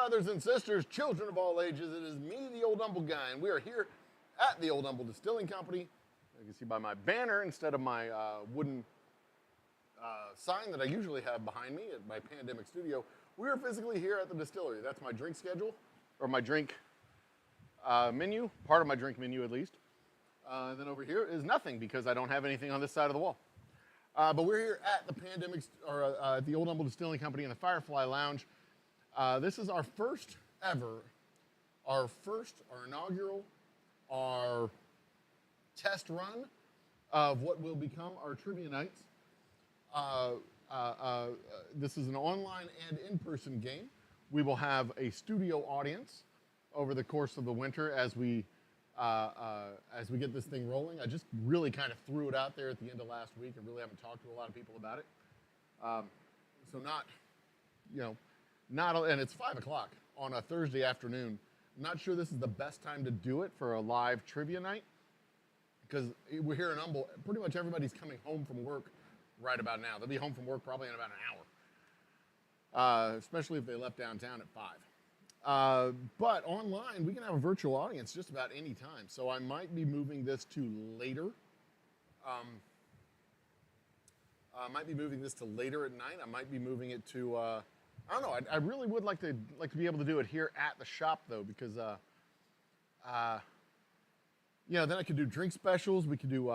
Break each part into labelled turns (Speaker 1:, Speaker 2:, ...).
Speaker 1: brothers and sisters, children of all ages. It is me, the Old Humble Guy, and we are here at the Old Humble Distilling Company. You can see by my banner instead of my wooden sign that I usually have behind me at my pandemic studio. We are physically here at the distillery. That's my drink schedule, or my drink menu, part of my drink menu at least. Then over here is nothing because I don't have anything on this side of the wall. But we're here at the at the Old Humble Distilling Company in the Firefly Lounge. This is our first ever, our inaugural, our test run of what will become our trivia nights. This is an online and in-person game. We will have a studio audience over the course of the winter as we get this thing rolling. I just really kind of threw it out there at the end of last week. I really haven't talked to a lot of people about it. So and it's 5 o'clock on a Thursday afternoon. I'm not sure this is the best time to do it for a live trivia night because we're here in Humble. Pretty much everybody's coming home from work right about now. They'll be home from work probably in about an hour, especially if they left downtown at 5. But online, we can have a virtual audience just about any time. So I might be moving this to later. I might be moving this to later at night. I might be moving it to, I don't know. I really would like to be able to do it here at the shop though, because, then I could do drink specials. We could do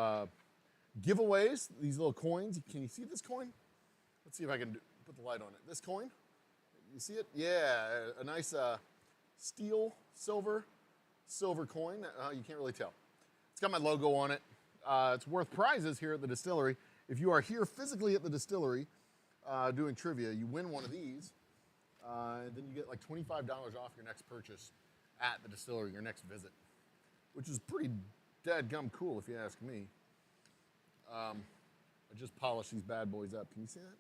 Speaker 1: giveaways. These little coins. Can you see this coin? Let's see if I can put the light on it. This coin. You see it? Yeah, a nice steel, silver coin. You can't really tell. It's got my logo on it. It's worth prizes here at the distillery. If you are here physically at the distillery doing trivia, you win one of these. Then you get like $25 off your next purchase at the distillery, your next visit, which is pretty dadgum cool if you ask me. I just polished these bad boys up. Can you see that?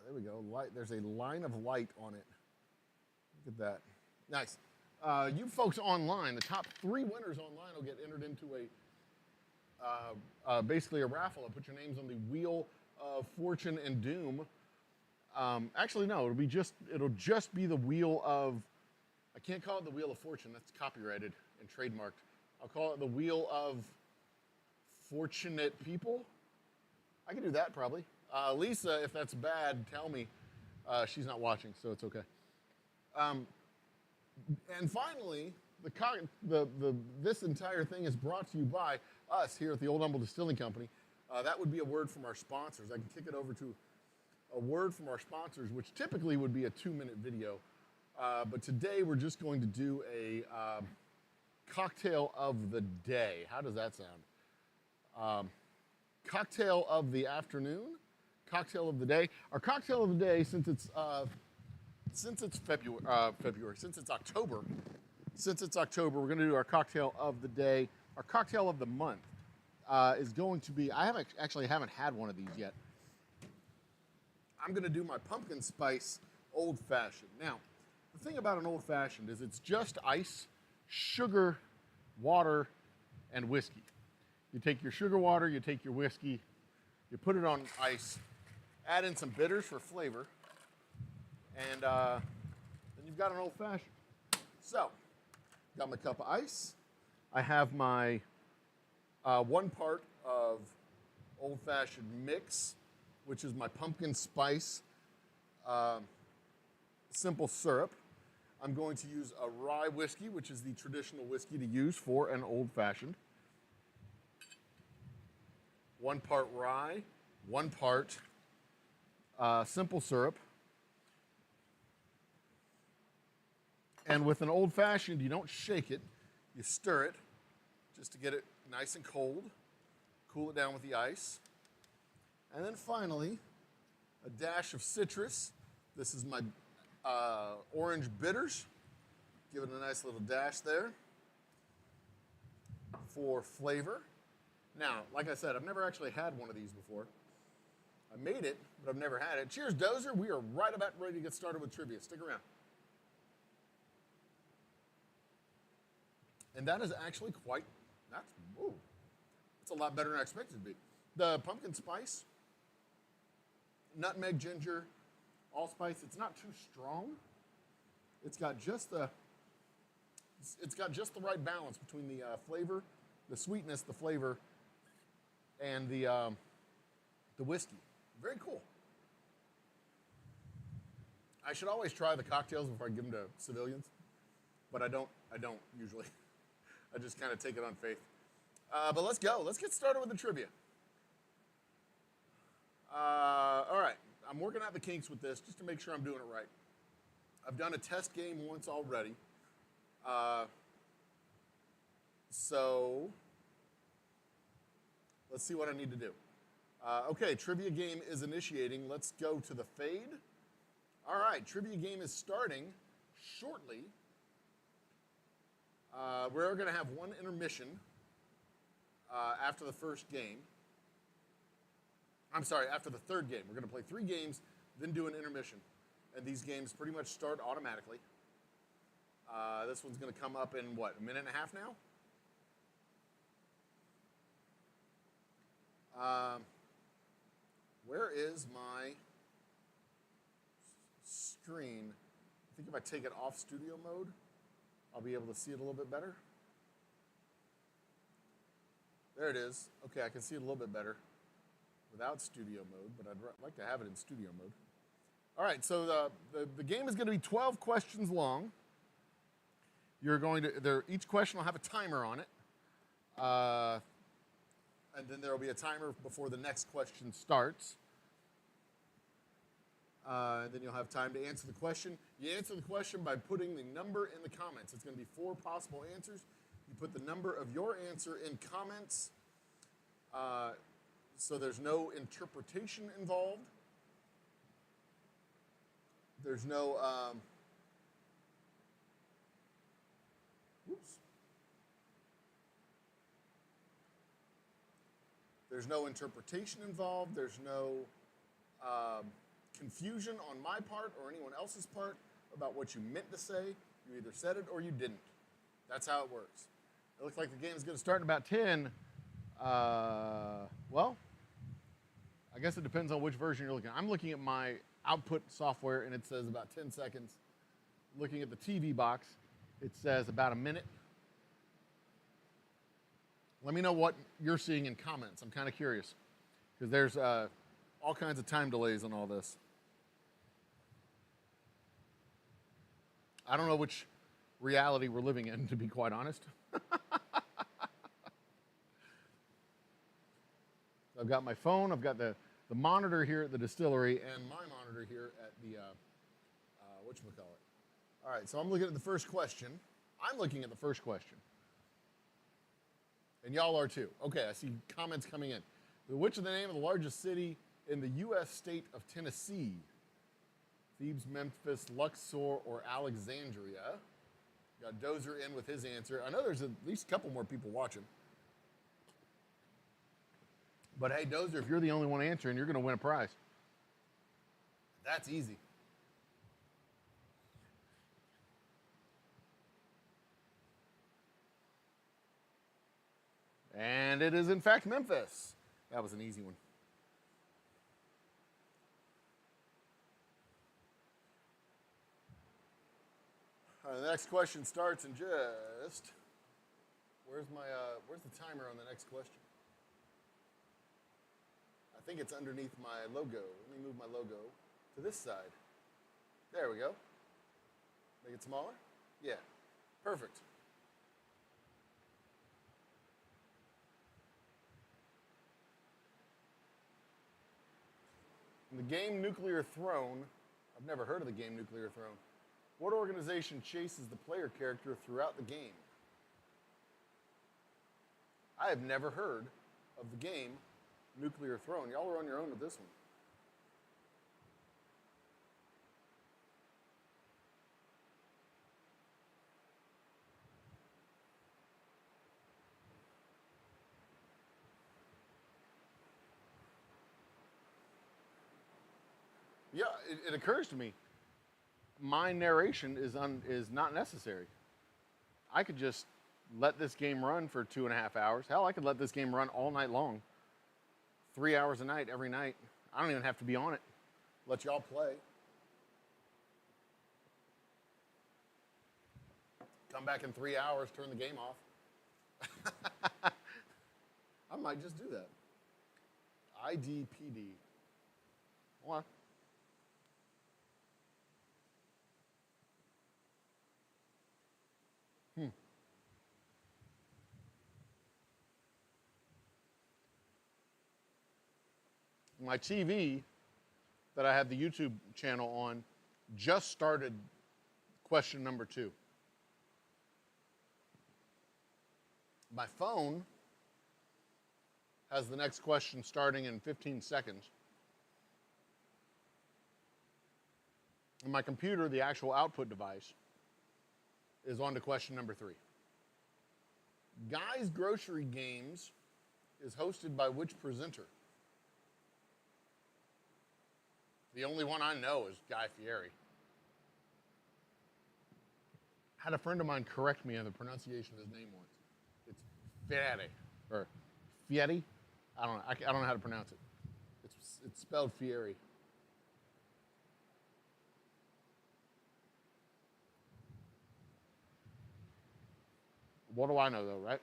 Speaker 1: There we go. Light. There's a line of light on it. Look at that. Nice. You folks online, the top 3 winners online will get entered into basically a raffle. I'll put your names on the Wheel of Fortune and Doom. Actually, no. It'll just be the Wheel of. I can't call it the Wheel of Fortune. That's copyrighted and trademarked. I'll call it the Wheel of Fortunate People. I can do that probably. Lisa, if that's bad, tell me. She's not watching, so it's okay. And finally, this entire thing is brought to you by us here at the Old Humble Distilling Company. That would be a word from our sponsors. I can kick it over to a word from our sponsors, which typically would be a 2-minute video. But today we're just going to do a cocktail of the day. How does that sound? Cocktail of the afternoon. Cocktail of the day. Our cocktail of the day, since it's October, we're going to do our cocktail of the day. Our cocktail of the month is going to be. I haven't had one of these yet. I'm going to do my pumpkin spice old fashioned. Now, the thing about an old fashioned is it's just ice, sugar, water, and whiskey. You take your sugar water, you take your whiskey, you put it on ice. Add in some bitters for flavor, and then you've got an old fashioned. So, got my cup of ice. I have my 1 part of old fashioned mix, which is my pumpkin spice simple syrup. I'm going to use a rye whiskey, which is the traditional whiskey to use for an old fashioned. 1 part rye, 1 part simple syrup. And with an old fashioned, you don't shake it, you stir it just to get it nice and cold. Cool it down with the ice. And then finally, a dash of citrus. This is my orange bitters. Give it a nice little dash there for flavor. Now, like I said, I've never actually had one of these before. I made it, but I've never had it. Cheers, Dozer. We are right about ready to get started with trivia. Stick around. And that is actually it's a lot better than I expected it to be. The pumpkin spice, nutmeg, ginger, allspice, it's not too strong. It's got just the right balance between the flavor, the sweetness, the flavor, and the whiskey. Very cool. I should always try the cocktails before I give them to civilians, but I don't usually. I just kind of take it on faith. But let's go. Let's get started with the trivia. All right. I'm working out the kinks with this just to make sure I'm doing it right. I've done a test game once already. So let's see what I need to do. Okay, trivia game is initiating. Let's go to the fade. All right, trivia game is starting shortly. We're going to have one intermission after the first game. I'm sorry, after the third game. We're going to play 3 games, then do an intermission. And these games pretty much start automatically. This one's going to come up in, what, a minute and a half now? Where is my screen? I think if I take it off studio mode, I'll be able to see it a little bit better. There it is. Okay, I can see it a little bit better without studio mode, but I'd like to have it in studio mode. All right, so the game is going to be 12 questions long. You're going to, each question will have a timer on it. And then there will be a timer before the next question starts. Then you'll have time to answer the question. You answer the question by putting the number in the comments. It's going to be 4 possible answers. You put the number of your answer in comments, so there's no interpretation involved. There's no, There's no interpretation involved. There's no confusion on my part or anyone else's part about what you meant to say. You either said it or you didn't. That's how it works. It looks like the game is going to start in about 10. Well, I guess it depends on which version you're looking at. I'm looking at my output software, and it says about 10 seconds. Looking at the TV box, it says about a minute. Let me know what you're seeing in comments. I'm kind of curious, because there's all kinds of time delays on all this. I don't know which reality we're living in, to be quite honest. I've got my phone, I've got the monitor here at the distillery, and my monitor here at the, whatchamacallit. All right, so I'm looking at the first question. I'm looking at the first question. And y'all are too. Okay, I see comments coming in. Which is the name of the largest city in the U.S. state of Tennessee? Thebes, Memphis, Luxor, or Alexandria? Got Dozer in with his answer. I know there's at least a couple more people watching. But hey, Dozer, if you're the only one answering, you're going to win a prize. That's easy. And it is, in fact, Memphis. That was an easy one. All right, the next question starts in just... Where's the timer on the next question? I think it's underneath my logo. Let me move my logo to this side. There we go. Make it smaller? Yeah, perfect. In the game Nuclear Throne, I've never heard of the game Nuclear Throne. What organization chases the player character throughout the game? I have never heard of the game Nuclear Throne. Y'all are on your own with this one. Yeah, it occurs to me, my narration is not necessary. I could just let this game run for 2.5 hours. Hell, I could let this game run all night long. 3 hours a night, every night. I don't even have to be on it. Let y'all play. Come back in 3 hours, turn the game off. I might just do that. IDPD. What? My TV that I have the YouTube channel on just started question number 2. My phone has the next question starting in 15 seconds. And my computer, the actual output device, is on to question number 3. Guy's Grocery Games is hosted by which presenter? The only one I know is Guy Fieri. I had a friend of mine correct me on the pronunciation of his name once. It's Fieri, or Fieri? I don't know. I don't know how to pronounce it. It's spelled Fieri. What do I know, though, right?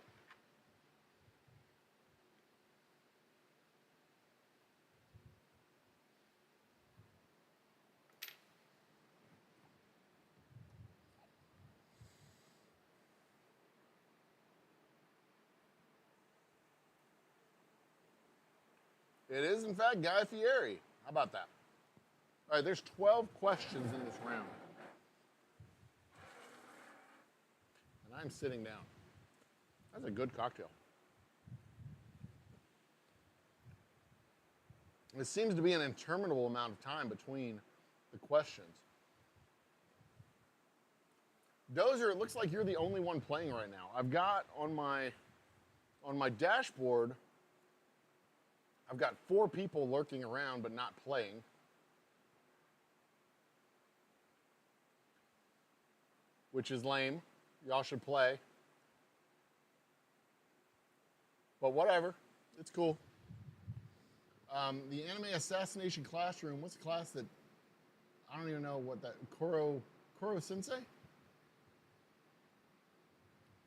Speaker 1: It is, in fact, Guy Fieri. How about that? All right, there's 12 questions in this round. And I'm sitting down. That's a good cocktail. It seems to be an interminable amount of time between the questions. Dozer, it looks like you're the only one playing right now. I've got on my dashboard, I've got 4 people lurking around but not playing. Which is lame. Y'all should play. But whatever. It's cool. The Anime Assassination Classroom, what's the class that, I don't even know what that, Koro Sensei?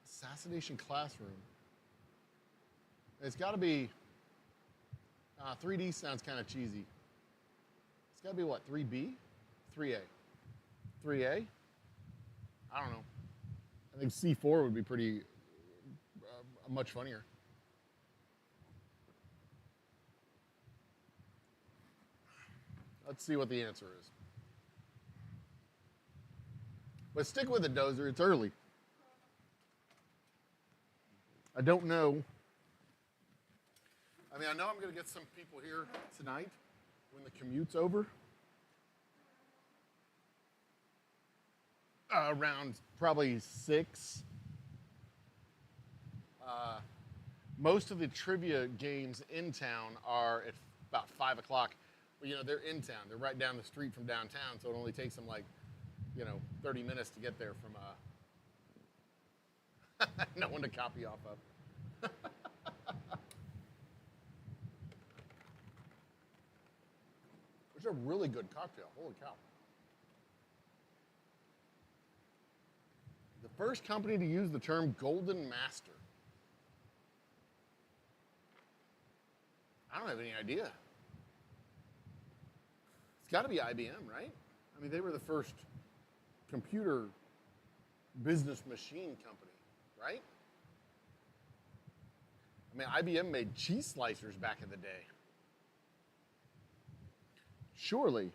Speaker 1: Assassination Classroom. It's got to be, 3D sounds kind of cheesy. It's got to be what, 3B? 3A? 3A? I don't know. I think C4 would be pretty, much funnier. Let's see what the answer is. But stick with it, Dozer. It's early. I don't know. I mean, I know I'm going to get some people here tonight when the commute's over. Around probably 6. Most of the trivia games in town are at about 5 o'clock. But, you know, they're in town. They're right down the street from downtown, so it only takes them like, 30 minutes to get there from no one to copy off of. It's a really good cocktail. Holy cow. The first company to use the term Golden Master. I don't have any idea. It's got to be IBM, right? I mean, they were the first computer business machine company, right? I mean, IBM made cheese slicers back in the day. Surely.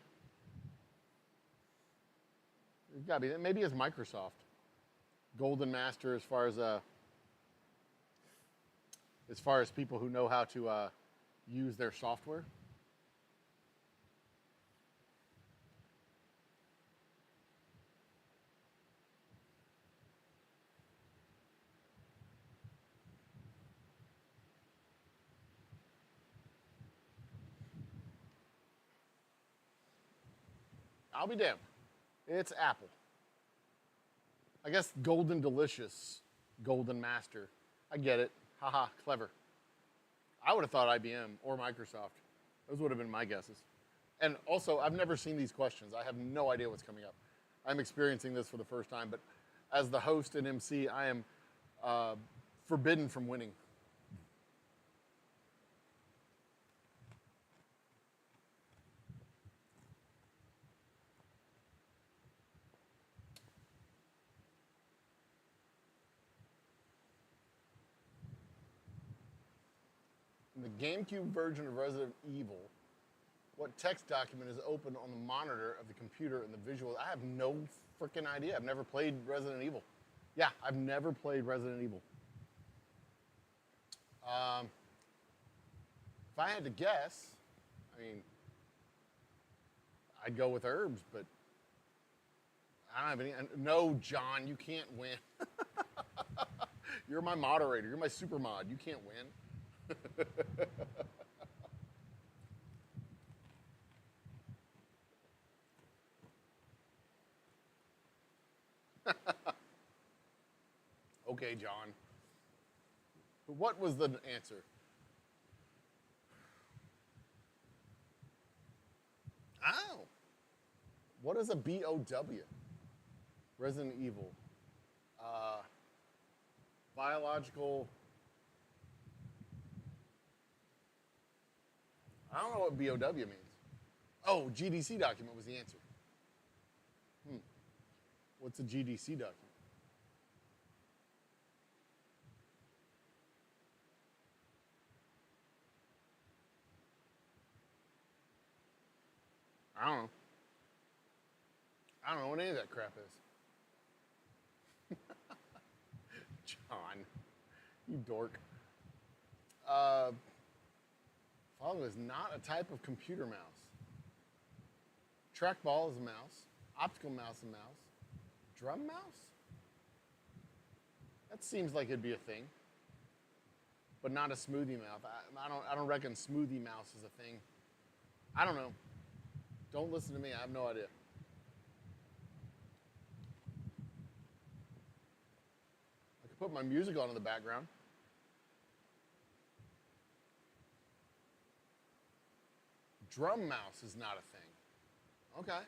Speaker 1: It's got to be. Maybe it's Microsoft. Golden Master as far as people who know how to use their software. I'll be damned. It's Apple. I guess Golden Delicious, Golden Master. I get it. Haha, clever. I would have thought IBM or Microsoft. Those would have been my guesses. And also, I've never seen these questions. I have no idea what's coming up. I'm experiencing this for the first time, but as the host and MC, I am forbidden from winning. In the GameCube version of Resident Evil, what text document is open on the monitor of the computer and the visual? I have no freaking idea. I've never played Resident Evil. Yeah, I've never played Resident Evil. If I had to guess, I mean, I'd go with herbs, but I don't have any. No, John, you can't win. You're my moderator. You're my super mod. You can't win. Okay, John. But what was the answer? Oh. What is a BOW? Resident Evil. Biological. I don't know what BOW means. Oh, GDC document was the answer. What's a GDC document? I don't know. I don't know what any of that crap is. John, you dork. Follow is not a type of computer mouse. Trackball is a mouse. Optical mouse is a mouse. Drum mouse? That seems like it'd be a thing, but not a smoothie mouth. I don't reckon smoothie mouse is a thing. I don't know. Don't listen to me. I have no idea. I could put my music on in the background. Drum mouse is not a thing. Okay.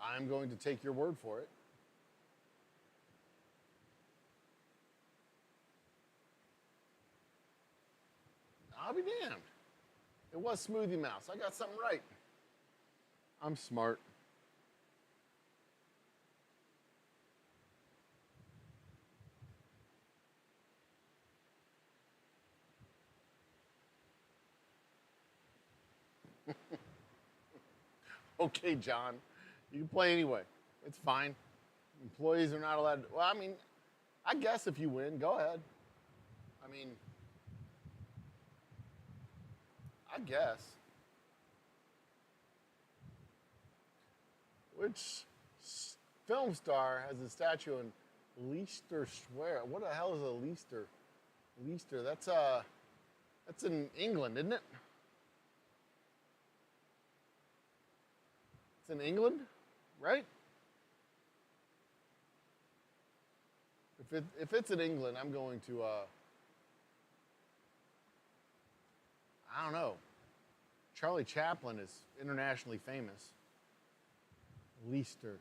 Speaker 1: I'm going to take your word for it. I'll be damned. It was Smoothie Mouse. I got something right. I'm smart. Okay, John. You can play anyway. It's fine. Employees are not allowed to. Well, I mean, I guess if you win, go ahead. I mean, I guess. Which film star has a statue in Leicester Square? What the hell is a Leicester? Leicester, that's in England, isn't it? It's in England, right? If it's in England, I'm going to, I don't know. Charlie Chaplin is internationally famous. Leicester.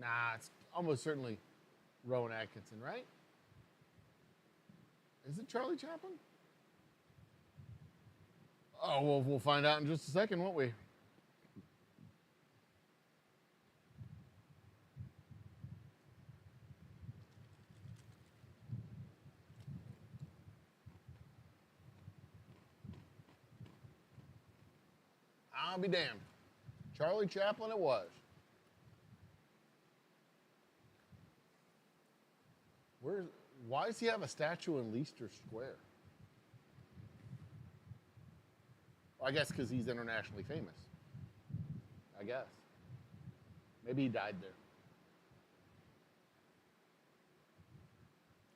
Speaker 1: Nah, it's almost certainly Rowan Atkinson, right? Is it Charlie Chaplin? Oh, well, we'll find out in just a second, won't we? I'll be damned. Charlie Chaplin it was. Why does he have a statue in Leicester Square? Well, I guess because he's internationally famous. I guess. Maybe he died there.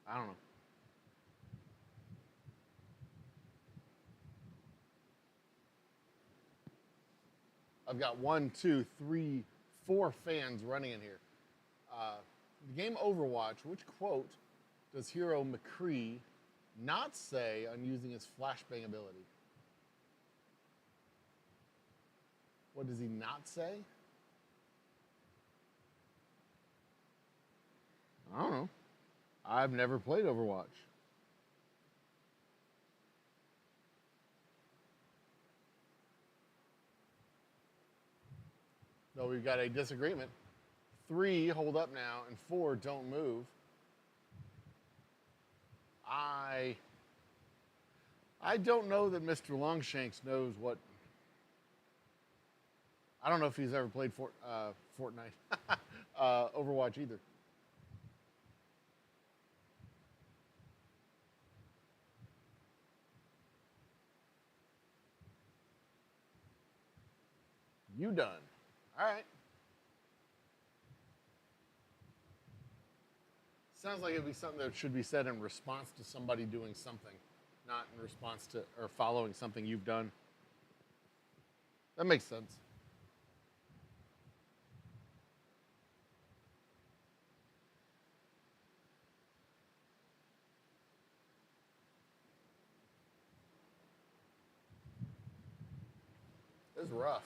Speaker 1: I don't know. I've got 1, 2, 3, 4 fans running in here. The game Overwatch, which quote does hero McCree not say on using his flashbang ability? What does he not say? I don't know. I've never played Overwatch. No, we've got a disagreement. 3, hold up now, and 4, don't move. I don't know that Mr. Longshanks knows what. I don't know if he's ever played Fortnite, Overwatch either. You done. All right. Sounds like it'd be something that should be said in response to somebody doing something, not in response to or following something you've done. That makes sense. It's rough.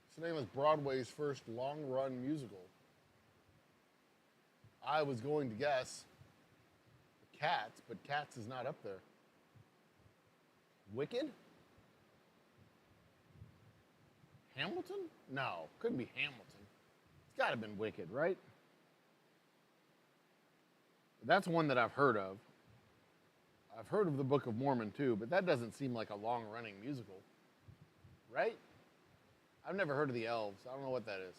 Speaker 1: Its name is Broadway's first long-run musical. I was going to guess Cats, but Cats is not up there. Wicked? Hamilton? No, couldn't be Hamilton. It's got to have been Wicked, right? That's one that I've heard of. I've heard of the Book of Mormon too, but that doesn't seem like a long-running musical, right? I've never heard of the Elves. I don't know what that is.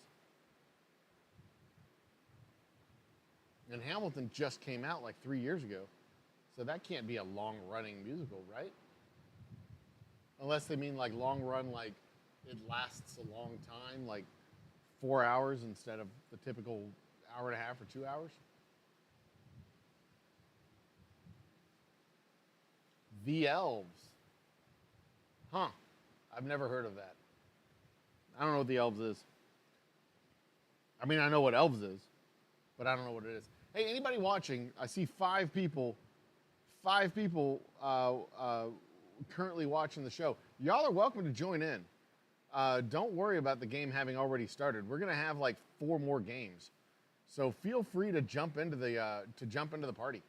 Speaker 1: And Hamilton just came out like 3 years ago, so that can't be a long-running musical, right? Unless they mean like long-run, like it lasts a long time, like 4 hours instead of the typical hour and a half or 2 hours. The Elves. Huh. I've never heard of that. I don't know what the Elves is. I mean, I know what Elves is, but I don't know what it is. Hey, anybody watching? I see 5 people. 5 people currently watching the show. Y'all are welcome to join in. Don't worry about the game having already started. We're gonna have like 4 more games, so feel free to jump into the party.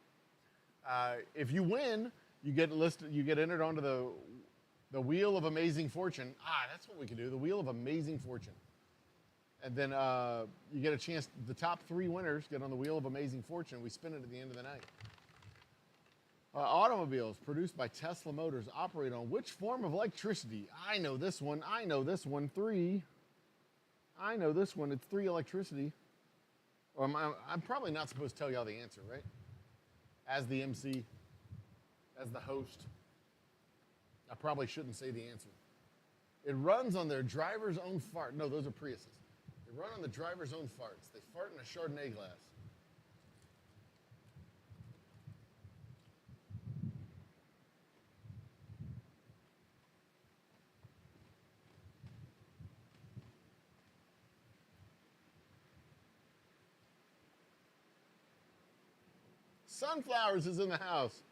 Speaker 1: If you win, you get listed. You get entered onto the Wheel of Amazing Fortune. That's what we can do. The Wheel of Amazing Fortune. And then you get a chance. The top 3 winners get on the Wheel of Amazing Fortune. We spin it at the end of the night. Automobiles produced by Tesla Motors operate on which form of electricity? I know this one. I know this one. 3. I know this one. It's 3 electricity. Or I'm probably not supposed to tell y'all the answer, right? As the MC, as the host, I probably shouldn't say the answer. It runs on their driver's own fart. No, those are Priuses. They run on the driver's own farts. They fart in a Chardonnay glass. Sunflowers is in the house.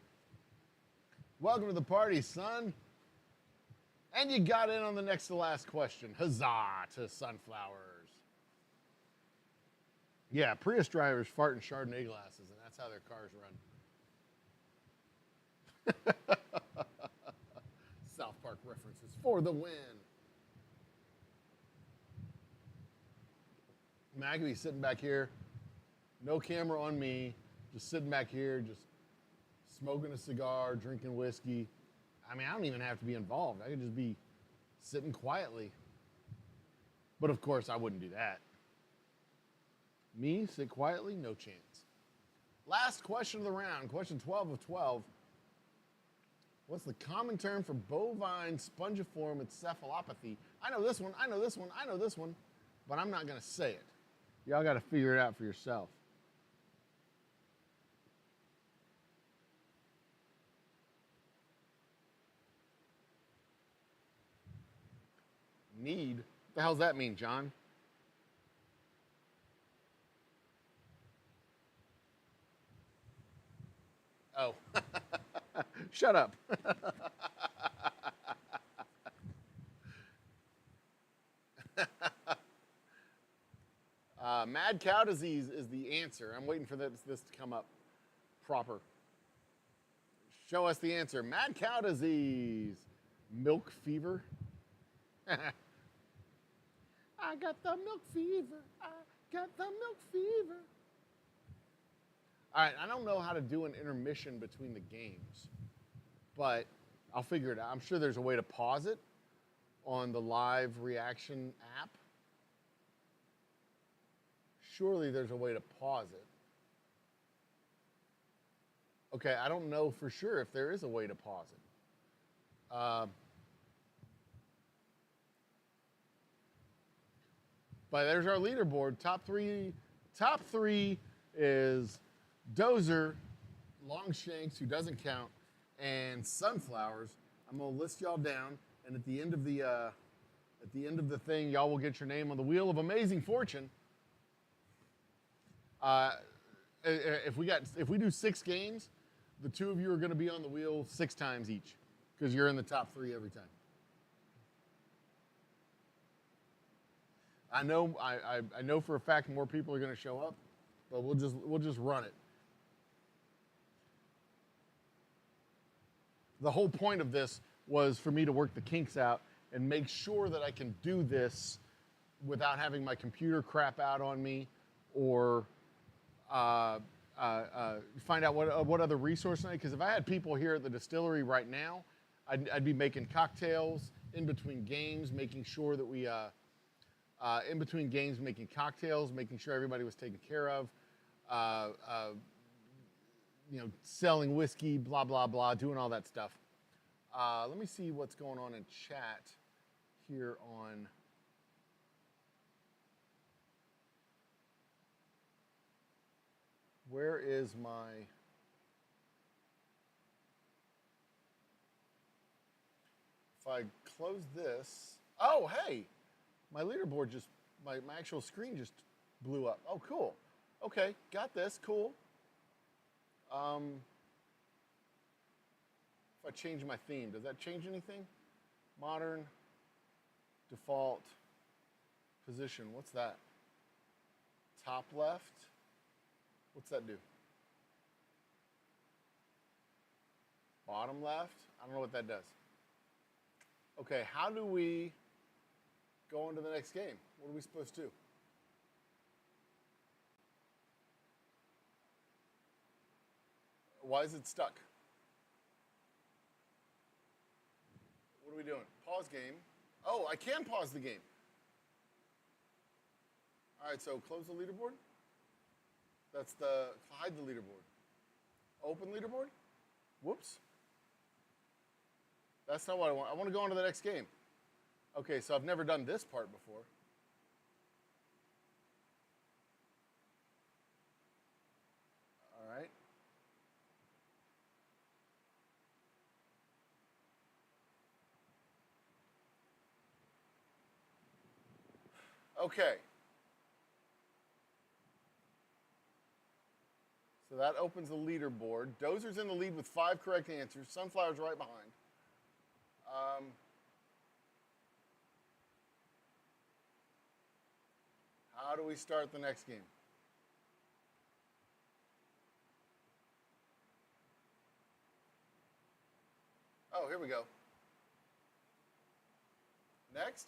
Speaker 1: Welcome to the party, son. And you got in on the next to last question. Huzzah to Sunflowers. Yeah, Prius drivers fart in Chardonnay glasses, and that's how their cars run. South Park references for the win. Maggie's sitting back here, no camera on me, just sitting back here, just smoking a cigar, drinking whiskey. I mean, I don't even have to be involved. I could just be sitting quietly. But of course, I wouldn't do that. Me, sit quietly? No chance. Last question of the round, question 12 of 12. What's the common term for bovine spongiform encephalopathy? I know this one, I know this one, I know this one, but I'm not going to say it. Y'all got to figure it out for yourself. Need? What the hell's that mean, John? Oh. Shut up. Mad cow disease is the answer. I'm waiting for this to come up proper. Show us the answer. Mad cow disease. Milk fever. I got the milk fever. I got the milk fever. All right, I don't know how to do an intermission between the games, but I'll figure it out. I'm sure there's a way to pause it on the live reaction app. Surely there's a way to pause it. Okay, I don't know for sure if there is a way to pause it. But there's our leaderboard. Top three is Dozer, Longshanks, who doesn't count, and Sunflowers. I'm gonna list y'all down, and at the end of the thing, y'all will get your name on the Wheel of Amazing Fortune. If we do 6 games, the 2 of you are going to be on the wheel 6 times each, because you're in the top 3 every time. I know for a fact more people are going to show up, but we'll just run it. The whole point of this was for me to work the kinks out and make sure that I can do this without having my computer crap out on me, or find out what other resources I need. Because if I had people here at the distillery right now, I'd be making cocktails in between games, making sure that we in between games making cocktails, making sure everybody was taken care of, selling whiskey, blah blah blah, doing all that stuff. Let me see what's going on in chat here on. Where is my... If I close this... Oh, hey! My leaderboard just... My actual screen just blew up. Oh, cool. Okay, got this. Cool. If I change my theme, does that change anything? Modern, default, position. What's that? Top left. What's that do? Bottom left? I don't know what that does. Okay, how do we go on to the next game? What are we supposed to do? Why is it stuck? What are we doing? Pause game. Oh, I can pause the game. All right, so close the leaderboard. That's hide the leaderboard. Open leaderboard? Whoops. That's not what I want. I want to go on to the next game. Okay, so I've never done this part before. All right. Okay. So that opens the leaderboard. Dozer's in the lead with 5 correct answers. Sunflower's right behind. How do we start the next game? Oh, here we go. Next?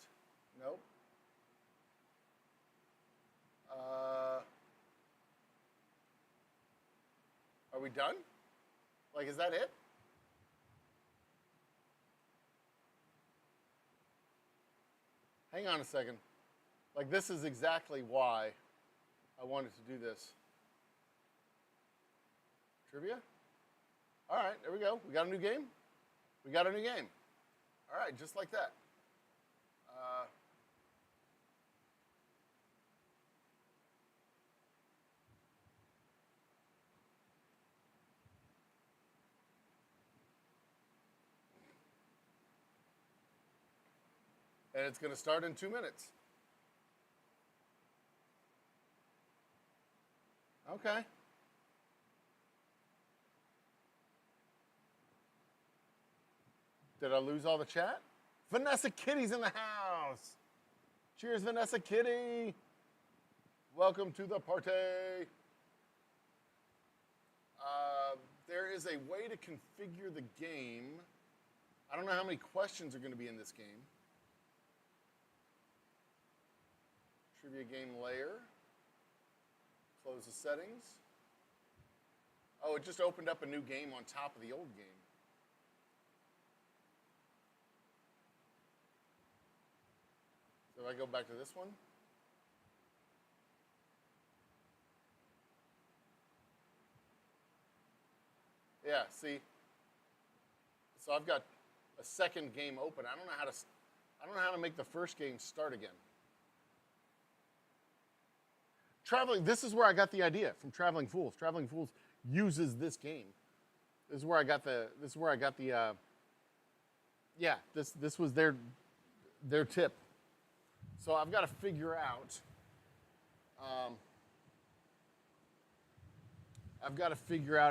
Speaker 1: Nope. Are we done? Like, is that it? Hang on a second. Like, this is exactly why I wanted to do this. Trivia? All right, there we go. We got a new game? We got a new game. All right, just like that. And it's going to start in 2 minutes. Okay. Did I lose all the chat? Vanessa Kitty's in the house. Cheers, Vanessa Kitty. Welcome to the party. There is a way to configure the game. I don't know how many questions are going to be in this game. Trivia game layer. Close the settings. Oh, it just opened up a new game on top of the old game. So if I go back to this one. Yeah, see. So I've got a second game open. I don't know how to make the first game start again. This is where I got the idea from Traveling Fools. Traveling Fools uses this game. This is where I got the yeah, this was their tip. So I've got to figure out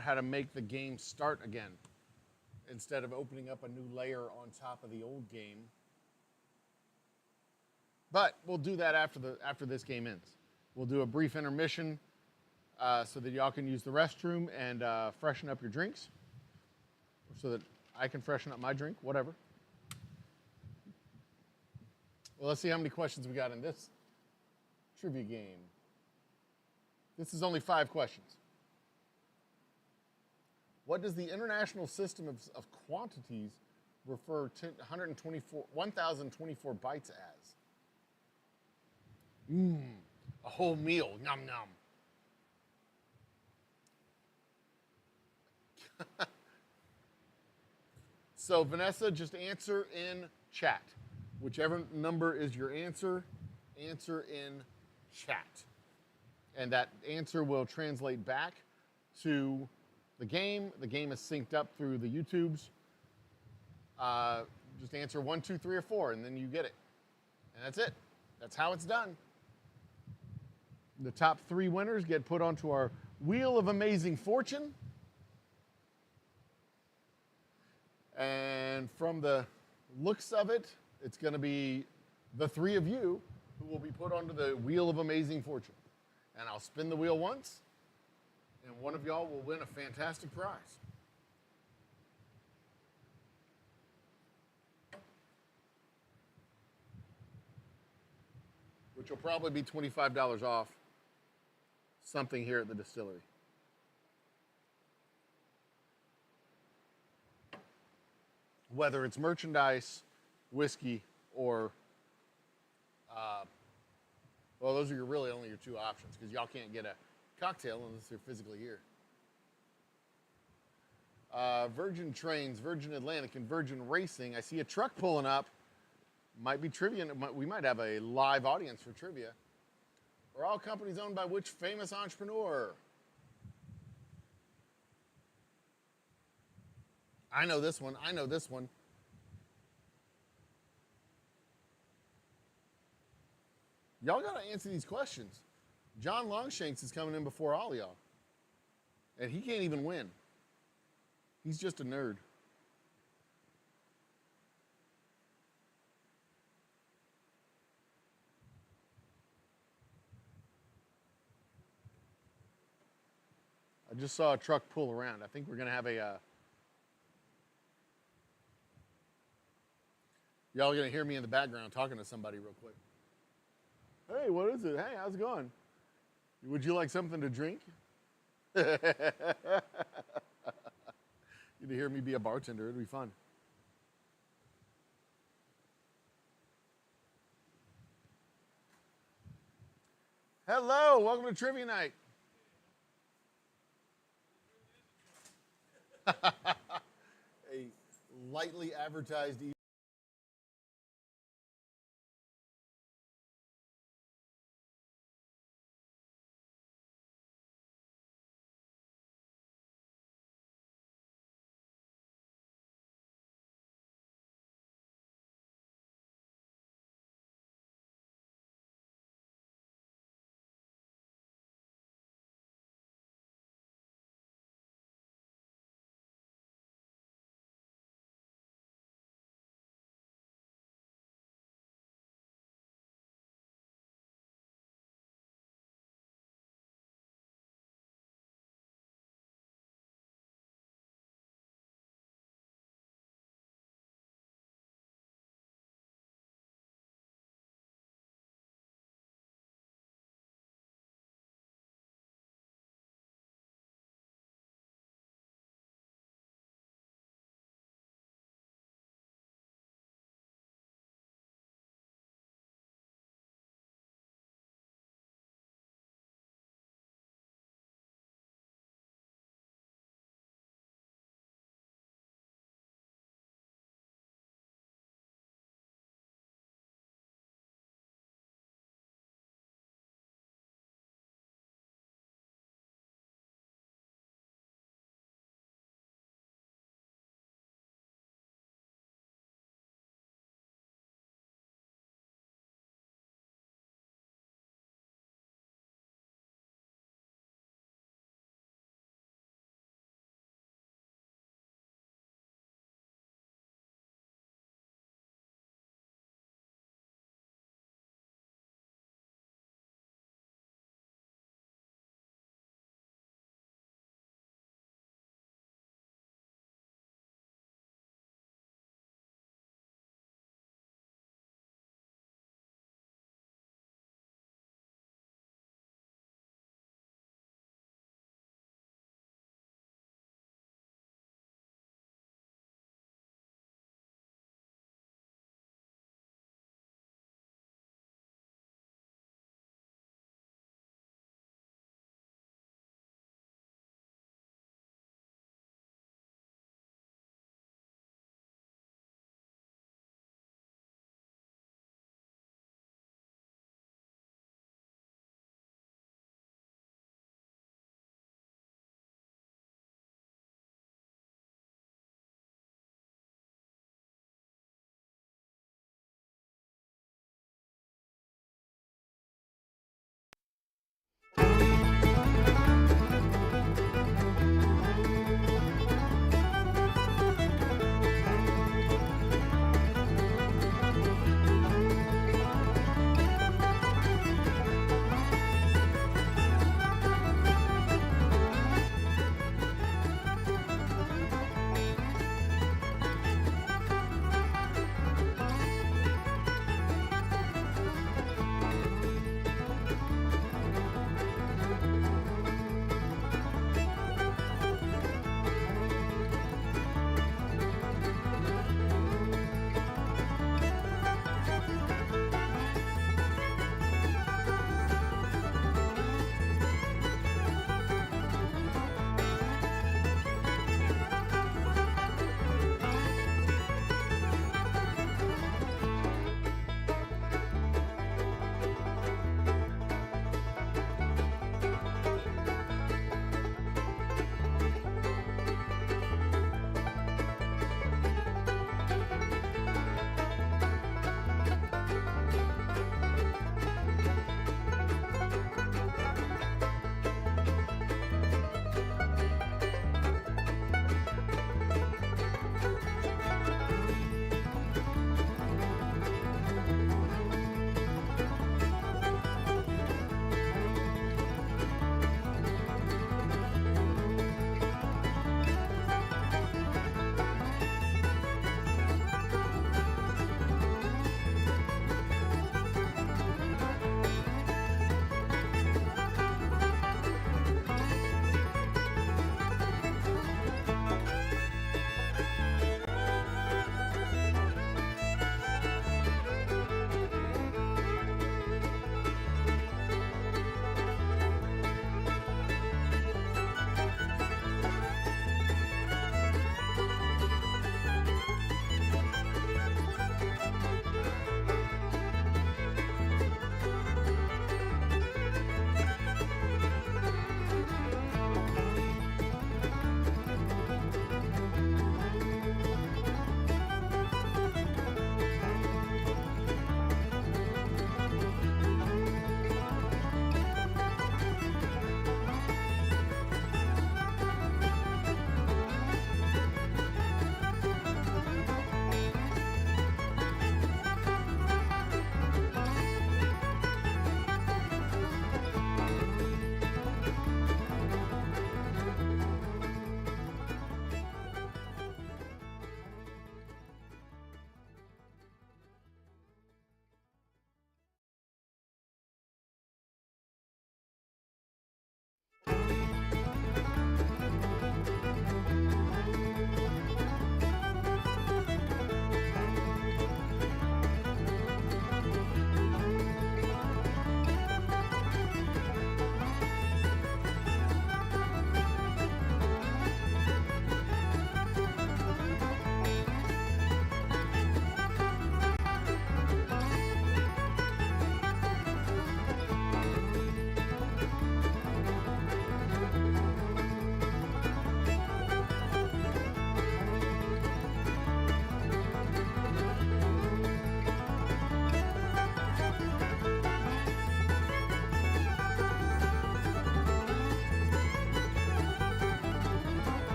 Speaker 1: how to make the game start again instead of opening up a new layer on top of the old game. But we'll do that after this game ends. We'll do a brief intermission so that y'all can use the restroom and freshen up your drinks, so that I can freshen up my drink, whatever. Well, let's see how many questions we got in this trivia game. This is only 5 questions. What does the International System of Quantities refer to 1,024 bytes as? A whole meal. Nom nom. So Vanessa, just answer in chat. Whichever number is your answer in chat. And that answer will translate back to the game. The game is synced up through the YouTubes. Just answer 1, 2, 3, or 4, and then you get it. And that's it. That's how it's done. The top 3 winners get put onto our Wheel of Amazing Fortune. And from the looks of it, it's going to be the 3 of you who will be put onto the Wheel of Amazing Fortune. And I'll spin the wheel once, and one of y'all will win a fantastic prize. Which will probably be $25 off something here at the distillery. Whether it's merchandise, whiskey, or, well, those are really only your 2 options, because y'all can't get a cocktail unless they're physically here. Virgin Trains, Virgin Atlantic, and Virgin Racing. I see a truck pulling up. Might be trivia. We might have a live audience for trivia. Are all companies owned by which famous entrepreneur? I know this one. I know this one. Y'all got to answer these questions. John Longshanks is coming in before all y'all. And he can't even win. He's just a nerd. I just saw a truck pull around. I think we're going to have a... Y'all are going to hear me in the background talking to somebody real quick. Hey, what is it? Hey, how's it going? Would you like something to drink? You to hear me be a bartender. It'd be fun. Hello, welcome to Trivia Night. A lightly advertised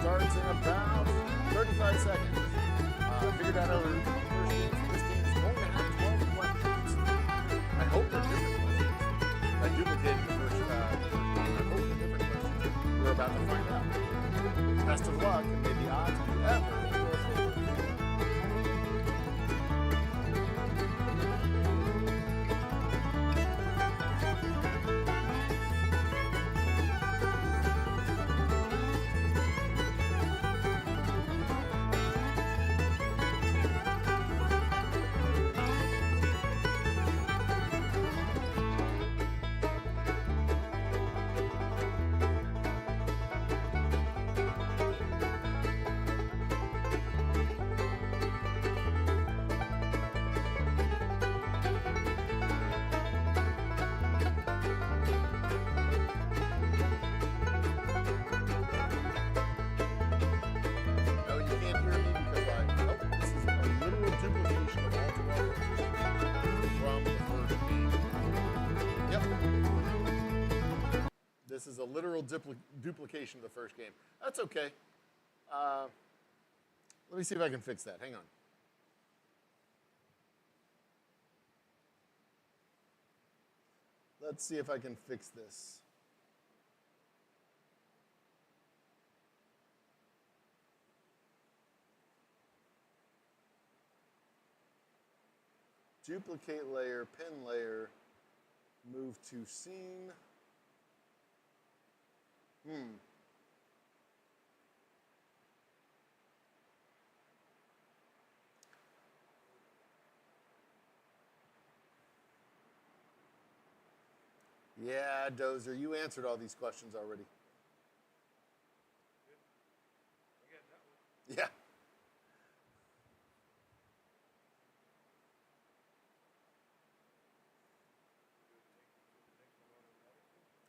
Speaker 1: starts in about 35 seconds. Figured out our first game for this game is going to have 12 questions. I hope they're different questions. I duplicated the first game. I hope they're different questions. We're about to find out. Best of luck, and may the odds be ever in your favor. This is a literal duplication of the first game. That's okay. Let me see if I can fix that. Hang on. Let's see if I can fix this. Duplicate layer, pin layer, move to scene. Yeah, Dozer, you answered all these questions already. Yeah.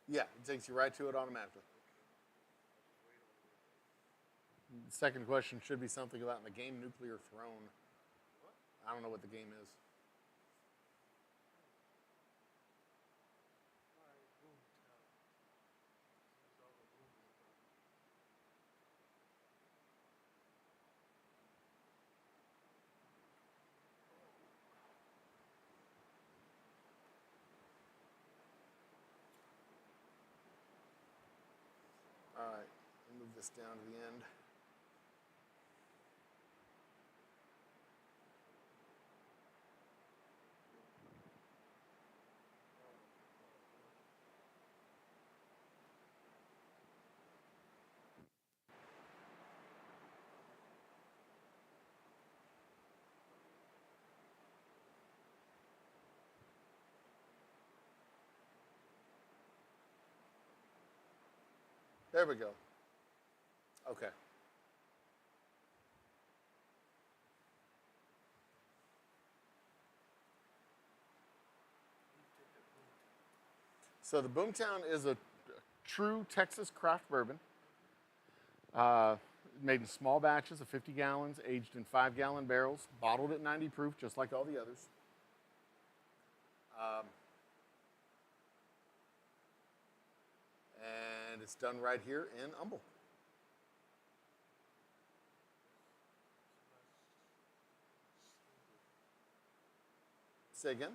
Speaker 1: Yeah, it takes you right to it automatically. The second question should be something about in the game Nuclear Throne. I don't know what the game is. All right, move this down to the end. There we go. Okay. So the Boomtown is a true Texas craft bourbon, made in small batches of 50 gallons, aged in 5-gallon barrels, bottled at 90 proof, just like all the others. And it's done right here in Humble. Say again?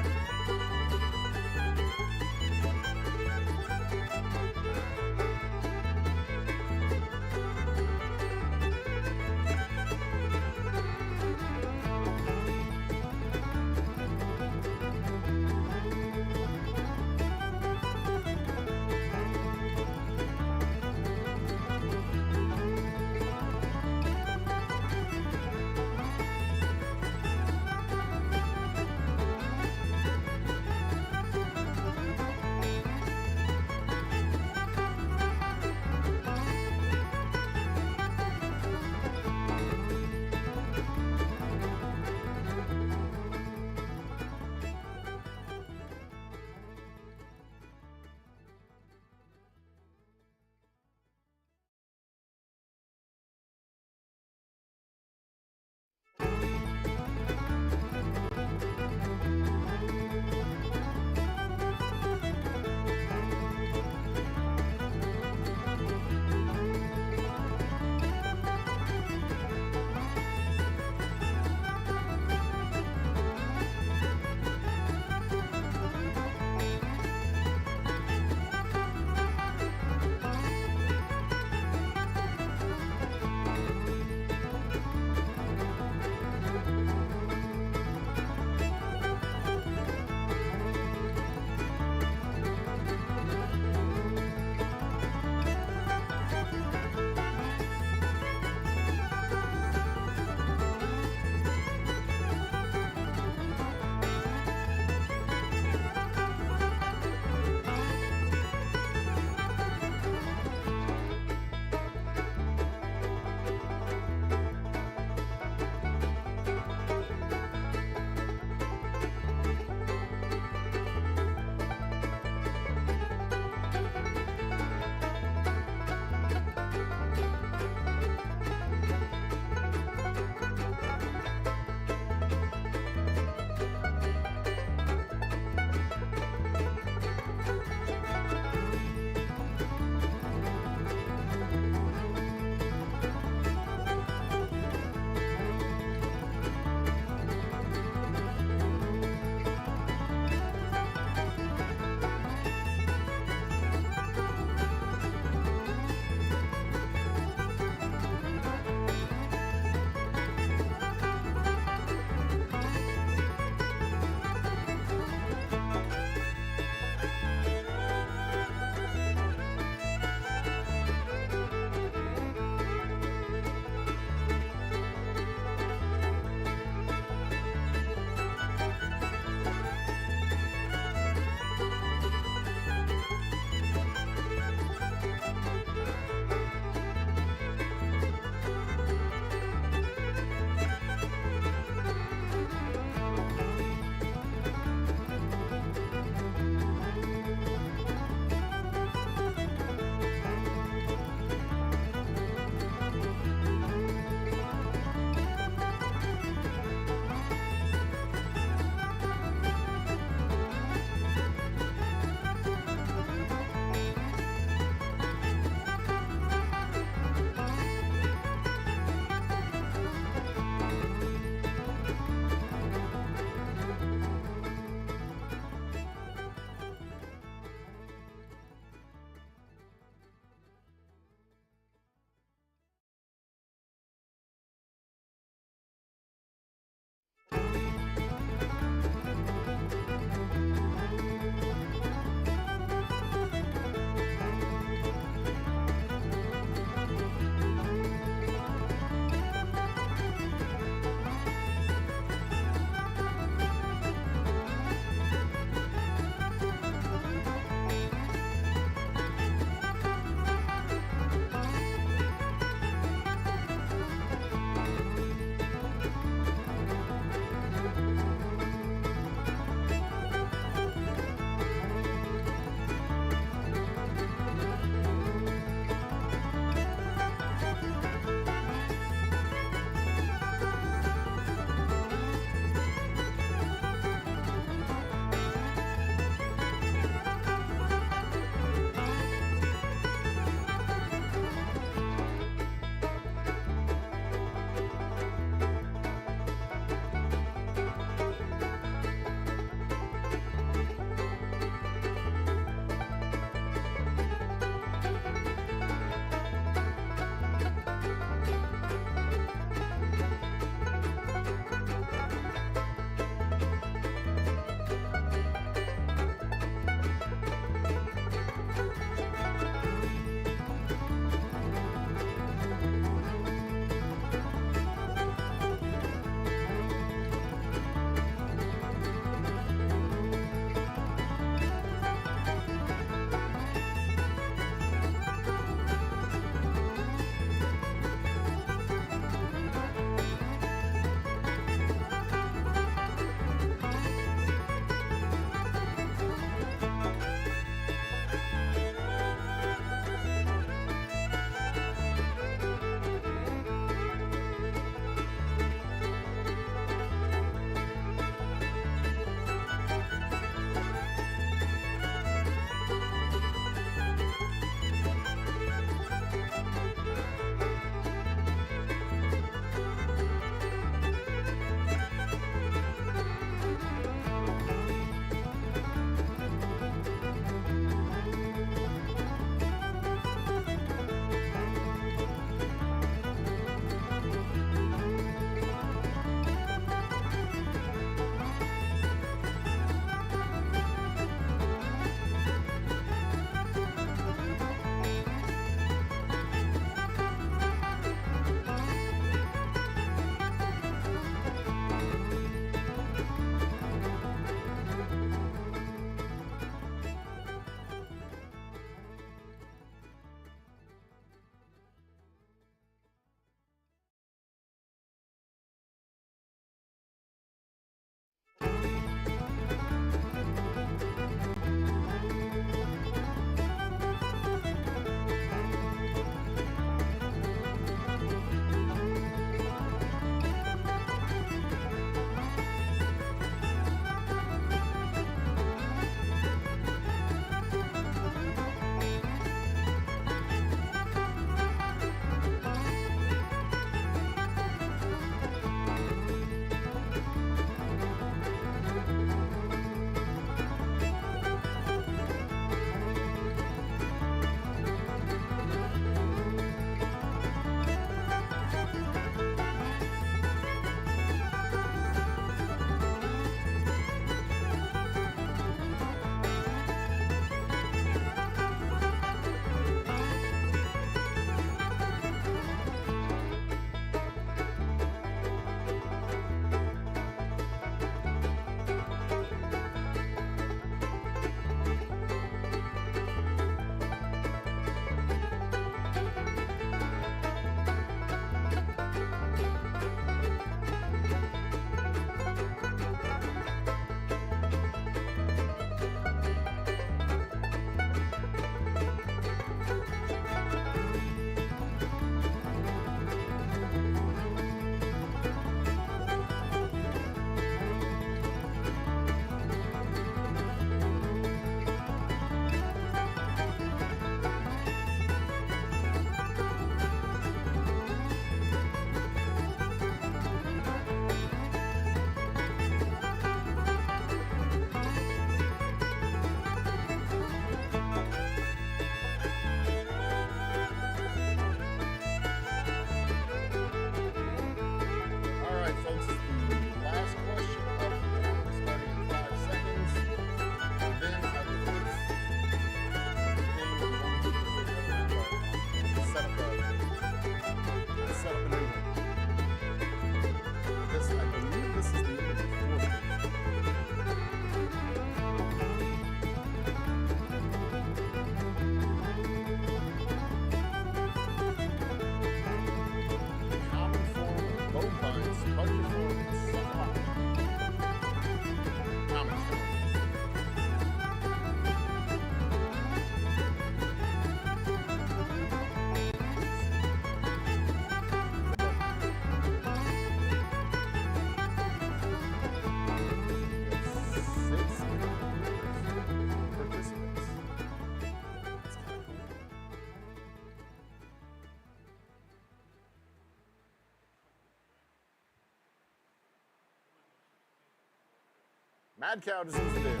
Speaker 1: Mad cow disease it is.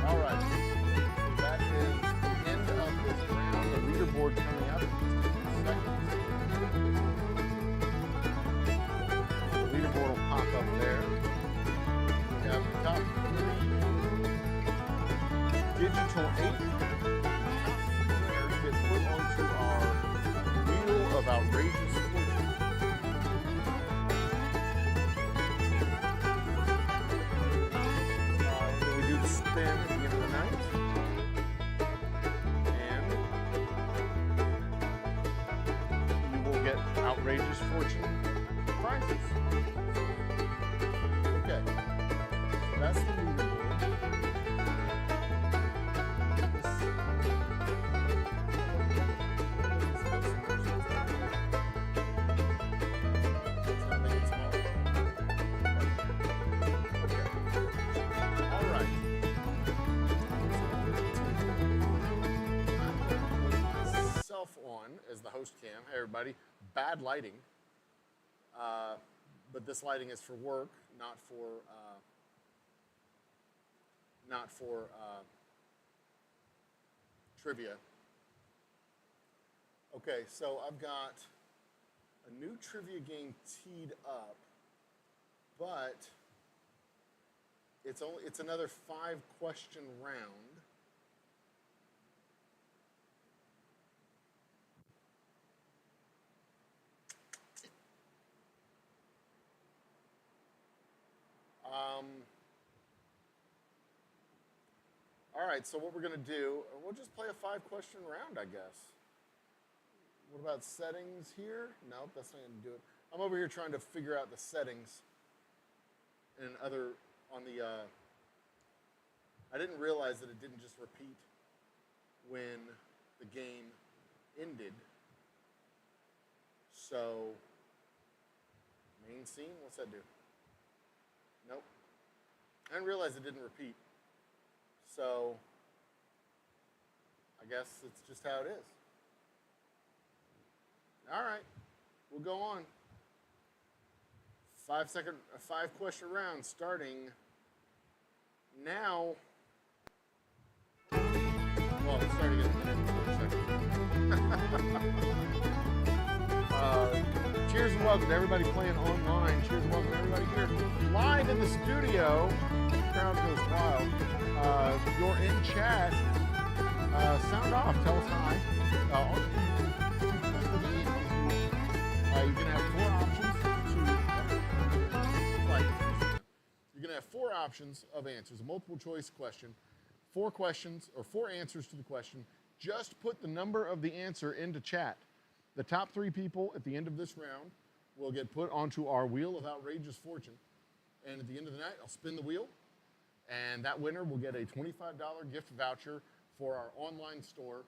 Speaker 1: All right. That is the end of this round. The leaderboard coming up in seconds. The leaderboard will pop up there. We have the top three digital 8. Top 3 winners get put onto our Wheel of Outrageous Fortune. Then we do the spin at the end of the night. And you will get outrageous fortune prizes. Okay. So that's the leaderboard. All right. Myself on as the host cam. Hey everybody. Bad lighting. But this lighting is for work, not for trivia. Okay, so I've got a new trivia game teed up, but it's another 5-question round. All right, so what we're gonna do, we'll just play a 5-question round, I guess. What about settings here? Nope, that's not gonna do it. I'm over here trying to figure out the settings and I didn't realize that it didn't just repeat when the game ended. So, main scene, what's that do? Nope. I didn't realize it didn't repeat. So, I guess it's just how it is. All right, we'll go on. 5-question round starting now. Well, it's starting in a minute. Cheers and welcome to everybody playing online. Cheers and welcome to everybody here live in the studio. The crowd goes wild. You're in chat. Sound off. Tell us hi. You're going to have 4 options you're going to have 4 options of answers. A multiple choice question. 4 questions or 4 answers to the question. Just put the number of the answer into chat. The top 3 people at the end of this round will get put onto our Wheel of Outrageous Fortune. And at the end of the night, I'll spin the wheel. And that winner will get a $25 gift voucher for our online store.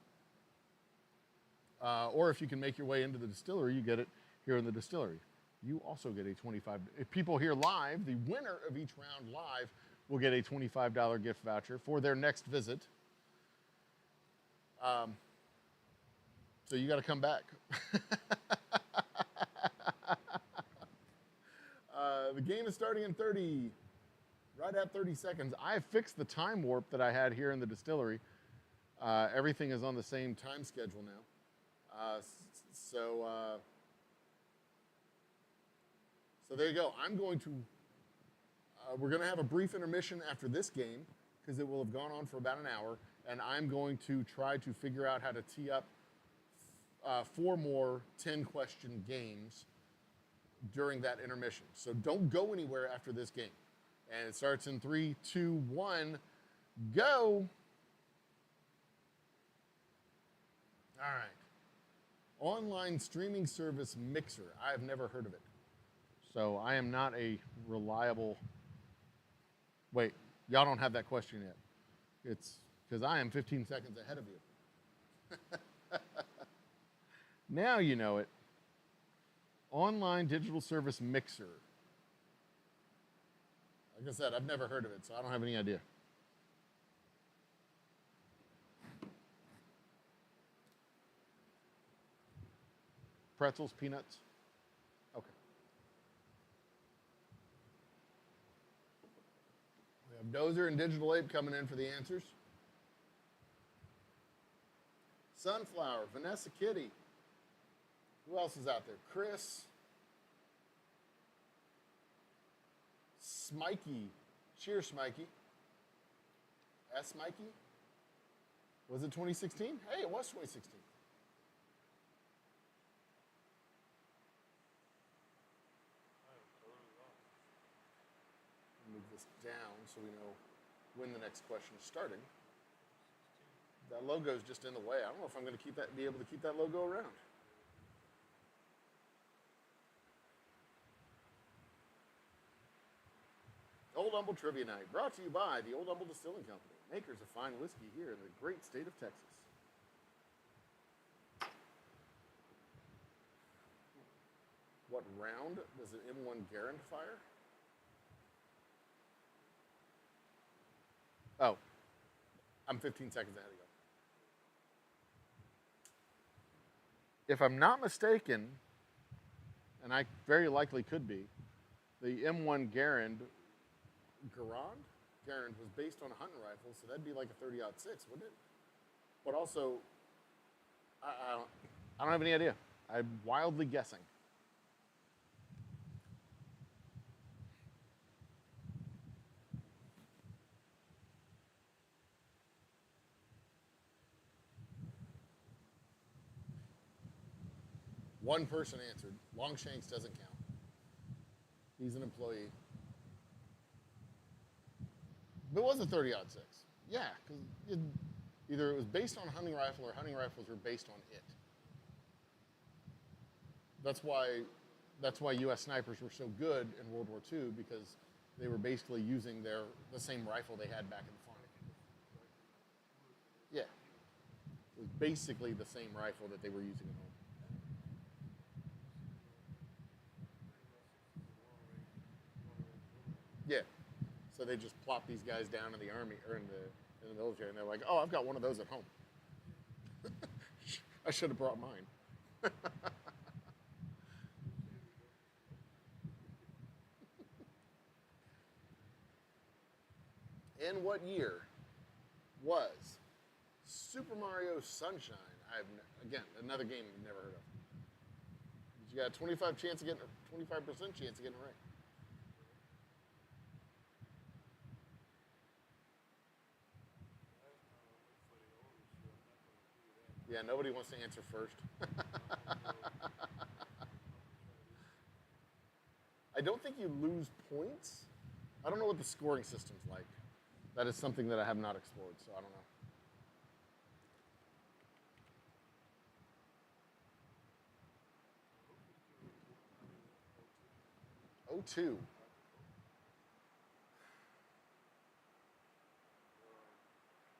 Speaker 1: Or if you can make your way into the distillery, you get it here in the distillery. You also get a $25. If people here live, the winner of each round live will get a $25 gift voucher for their next visit. So you got to come back. The game is starting in 30. Right at 30 seconds. I fixed the time warp that I had here in the distillery. Everything is on the same time schedule now. So there you go. We're going to have a brief intermission after this game because it will have gone on for about an hour, and I'm going to try to figure out how to tee up 4 more 10-question games during that intermission. So don't go anywhere after this game. And it starts in 3, 2, 1, go. All right. Online streaming service Mixer. I have never heard of it. So I am not a reliable. Wait, y'all don't have that question yet. It's because I am 15 seconds ahead of you. Now you know it. Online digital service mixer. Like I said, I've never heard of it, so I don't have any idea. Pretzels, peanuts. Okay. We have Dozer and Digital Ape coming in for the answers. Sunflower, Vanessa Kitty. Who else is out there? Chris. Smikey. Cheers, Smikey. S. Smikey? Was it 2016? Hey, it was 2016. Move this down so we know when the next question is starting. That logo is just in the way. I don't know if I'm going to be able to keep that logo around. Old Humble Trivia Night, brought to you by the Old Humble Distilling Company, makers of fine whiskey here in the great state of Texas. What round does an M1 Garand fire? Oh, I'm 15 seconds ahead of you. If I'm not mistaken, and I very likely could be, the M1 Garand was based on a hunting rifle, so that'd be like a 30-06, wouldn't it? But also, I don't have any idea. I'm wildly guessing. One person answered. Longshanks doesn't count. He's an employee. But it was a 30-06. Yeah, because either it was based on a hunting rifle or hunting rifles were based on it. That's why U.S. snipers were so good in World War II, because they were basically using the same rifle they had back in the farm. Yeah. It was basically the same rifle that they were using at home. Yeah. So they just plop these guys down in the army or in the military, and they're like, "Oh, I've got one of those at home. I should have brought mine." In what year was Super Mario Sunshine? Again, another game you've never heard of. You got a 25% chance of getting it right. Yeah, nobody wants to answer first. I don't think you lose points. I don't know what the scoring system's like. That is something that I have not explored, so I don't know. 02.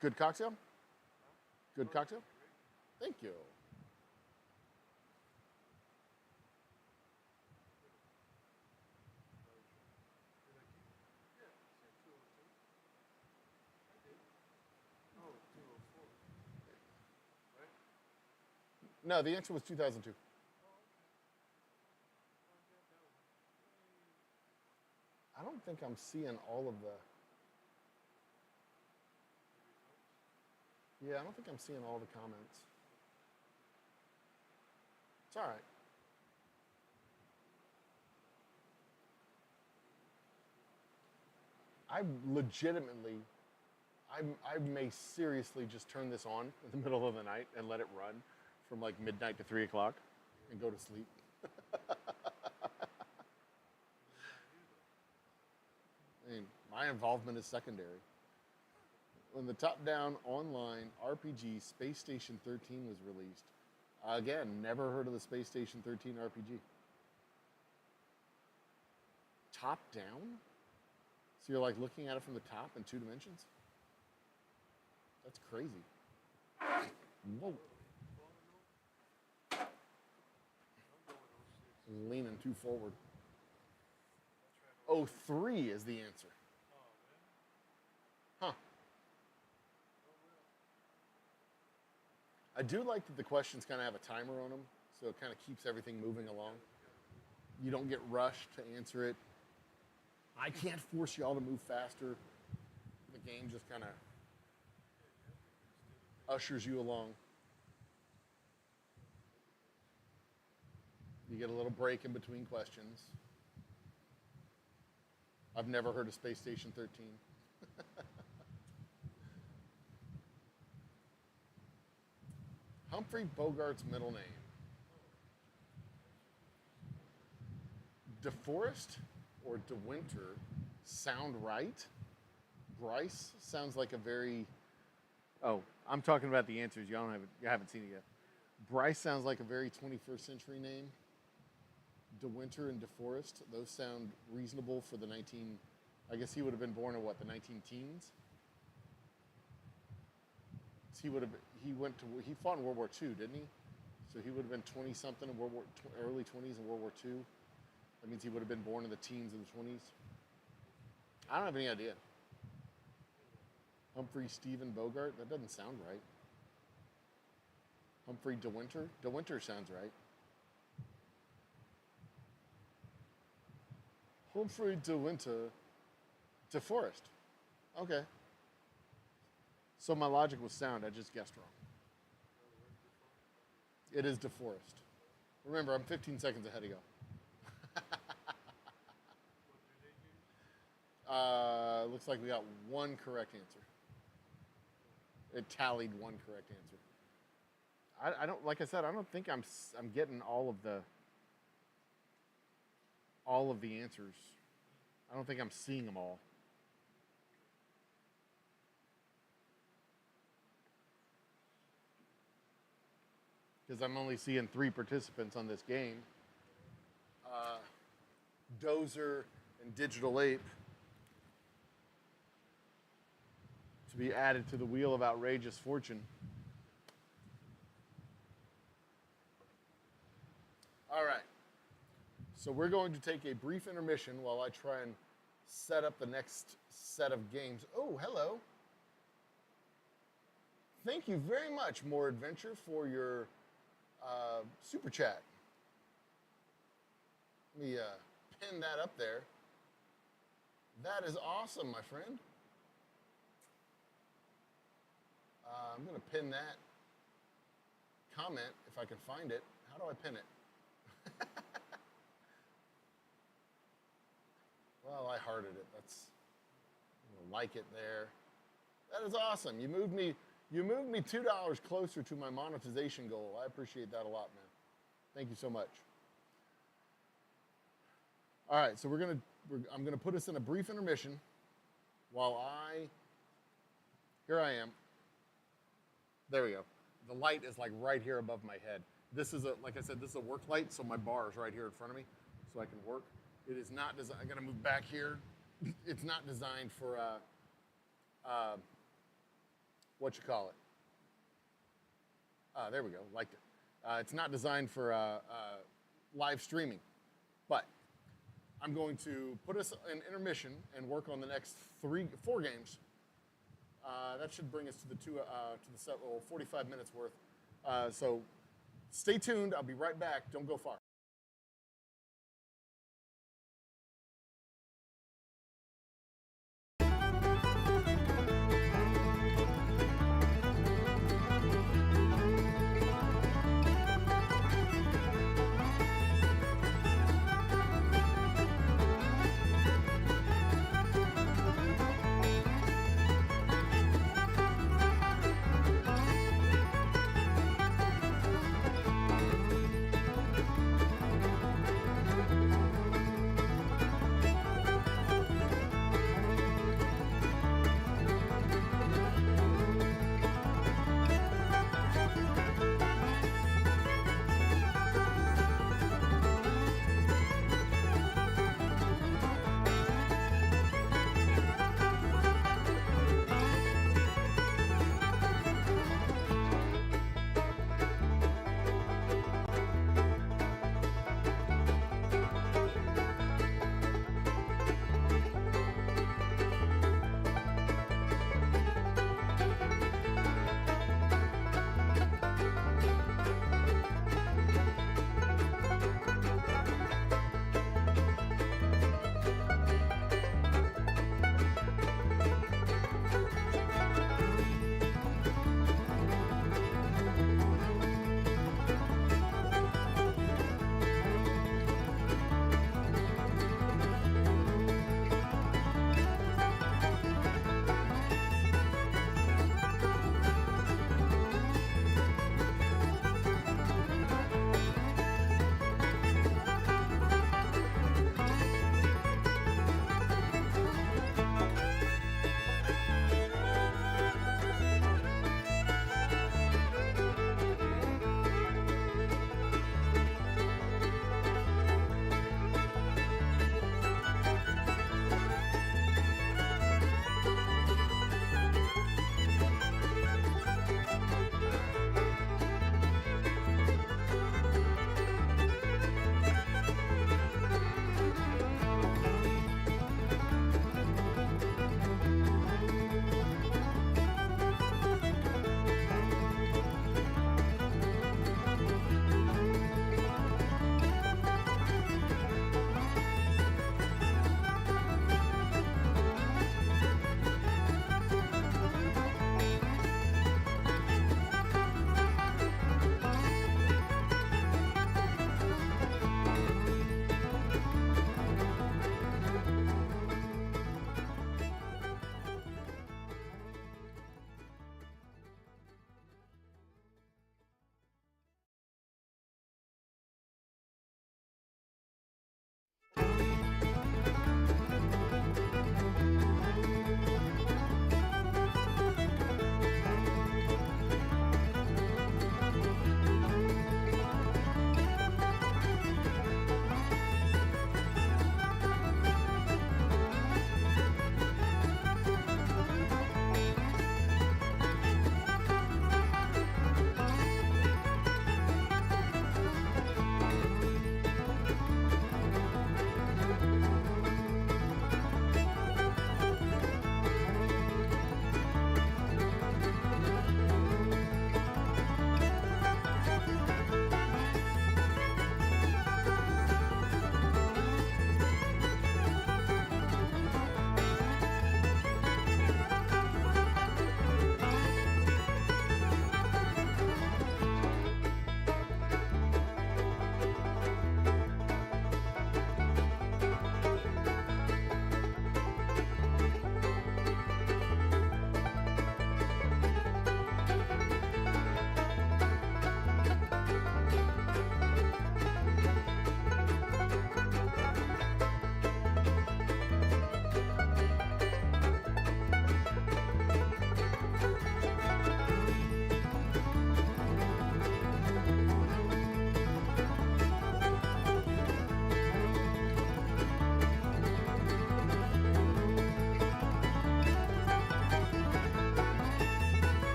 Speaker 1: Good cocktail? Good cocktail? Thank you. No, the answer was 2002. I don't think I'm seeing all of the. Yeah, I don't think I'm seeing all the comments. It's all right. I legitimately, I may seriously just turn this on in the middle of the night and let it run from like midnight to 3 o'clock and go to sleep. I mean, my involvement is secondary. When the top-down online RPG Space Station 13 was released, again, never heard of the Space Station 13 RPG. Top-down? So you're like looking at it from the top in 2 dimensions? That's crazy. Whoa. Leaning too forward. Oh, 3 is the answer. Huh. I do like that the questions kind of have a timer on them, so it kind of keeps everything moving along. You don't get rushed to answer it. I can't force y'all to move faster. The game just kind of ushers you along. You get a little break in between questions. I've never heard of Space Station 13. Humphrey Bogart's middle name. DeForest or DeWinter sound right? Bryce sounds like a very... Oh, I'm talking about the answers. You haven't seen it yet. Bryce sounds like a very 21st century name. DeWinter and DeForest, those sound reasonable for the 19... I guess he would have been born in what, the 19-teens? He fought in World War II, didn't he? So he would have been 20-something in early 20s in World War II. That means he would have been born in the teens of the 20s. I don't have any idea. Humphrey Stephen Bogart? That doesn't sound right. Humphrey DeWinter? DeWinter sounds right. Humphrey DeWinter. DeForest. Okay. So my logic was sound. I just guessed wrong. It is DeForest. Remember, I'm 15 seconds ahead of you. Looks like we got one correct answer. It tallied one correct answer. I don't, like I said, I don't think I'm getting all of the answers. I don't think I'm seeing them all. Because I'm only seeing 3 participants on this game. Dozer and Digital Ape to be added to the Wheel of Outrageous Fortune. All right. So we're going to take a brief intermission while I try and set up the next set of games. Oh, hello. Thank you very much, More Adventure, for your super chat. Let me pin that up there. That is awesome, my friend. I'm going to pin that comment if I can find it. How do I pin it? Well, I hearted it. That's, I'm gonna like it there. That is awesome. You moved me $2 closer to my monetization goal. I appreciate that a lot, man. Thank you so much. All right, so I'm gonna put us in a brief intermission while here I am. There we go. The light is like right here above my head. This is like I said, this is a work light, so my bar is right here in front of me, so I can work. It is not designed. I gotta move back here. It's not designed for what you call it. There we go. Liked it. It's not designed for live streaming, but I'm going to put us in intermission and work on the next 4 games. That should bring us to the 45 minutes worth. So stay tuned. I'll be right back. Don't go far.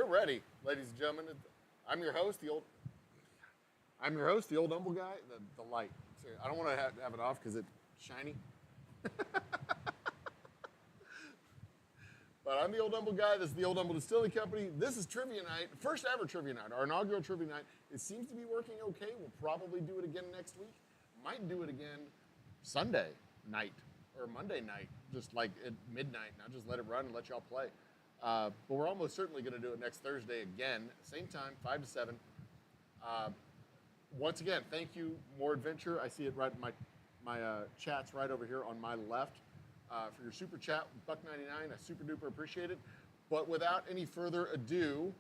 Speaker 1: ready, ladies and gentlemen. I'm your host, the Old Humble Guy. The light. Seriously, I don't want to have it off because it's shiny. But I'm the Old Humble Guy. This is the Old Humble Distilling Company. This is Trivia Night, first ever Trivia Night, our inaugural Trivia Night. It seems to be working okay. We'll probably do it again next week. Might do it again Sunday night or Monday night, just like at midnight. Now just let it run and let y'all play. But we're almost certainly going to do it next Thursday again, same time, 5 to 7. Once again, thank you, More Adventure. I see it right in my chat's right over here on my left. For your super chat, $1.99, I super duper appreciate it. But without any further ado,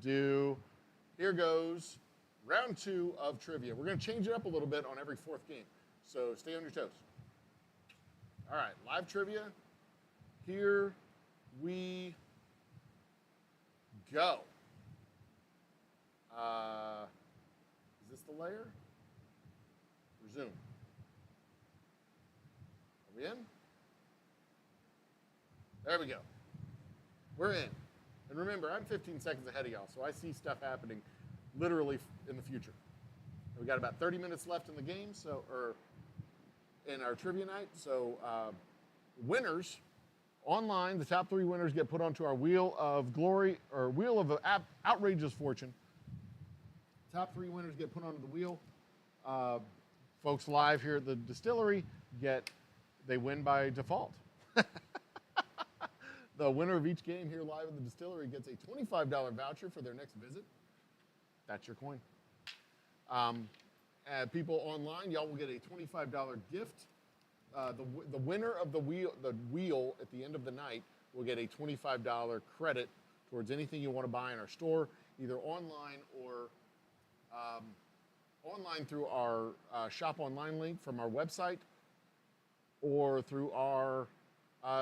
Speaker 1: here goes round 2 of trivia. We're going to change it up a little bit on every 4th game, so stay on your toes. All right, live trivia. Here we go. Is this the layer? Resume. Are we in? There we go. We're in. And remember, I'm 15 seconds ahead of y'all, so I see stuff happening literally in the future. We got about 30 minutes left in the game, or in our trivia night. So winners online, the top 3 winners get put onto our Wheel of Glory, or Wheel of Outrageous Fortune. Top 3 winners get put onto the wheel. Folks live here at the distillery they win by default. The winner of each game here live at the distillery gets a $25 voucher for their next visit. That's your coin. People online, y'all will get a $25 gift. The winner of the wheel at the end of the night will get a $25 credit towards anything you want to buy in our store, either online or online through our shop online link from our website, or through our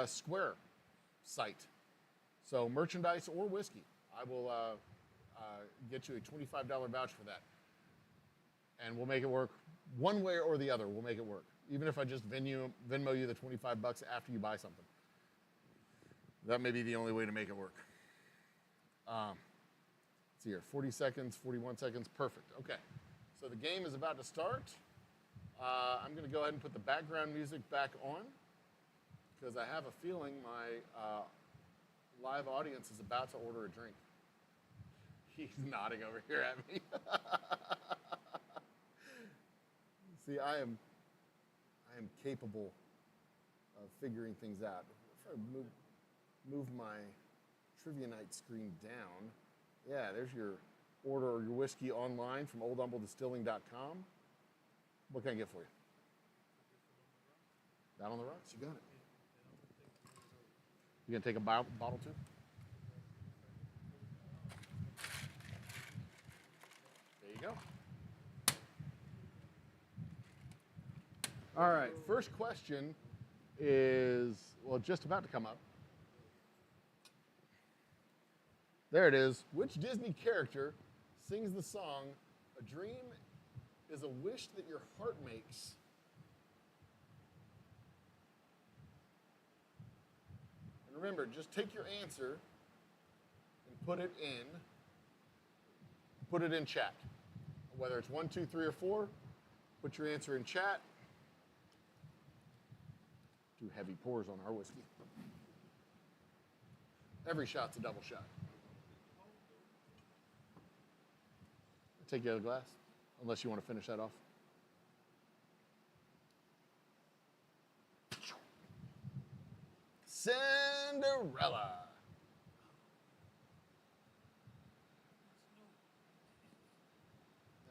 Speaker 1: Square site. So merchandise or whiskey, I will get you a $25 voucher for that. And we'll make it work one way or the other. We'll make it work. Even if I just Venmo you the $25 after you buy something. That may be the only way to make it work. Let's see here, 40 seconds, 41 seconds, perfect. Okay, so the game is about to start. I'm gonna go ahead and put the background music back on because I have a feeling my live audience is about to order a drink. He's nodding over here at me. See, I am capable of figuring things out. If I move my Trivia Night screen down, yeah, there's your order your whiskey online from oldhumbledistilling.com. What can I get for you? Down on the rocks, you got it. You gonna take a bottle too? There you go. All right, first question is, well, just about to come up. There it is. Which Disney character sings the song, "A dream is a wish that your heart makes"? And remember, just take your answer and put it in chat. Whether it's 1, 2, 3, or 4, put your answer in chat. 2 heavy pours on our whiskey. Every shot's a double shot. Take the other glass, unless you want to finish that off. Cinderella.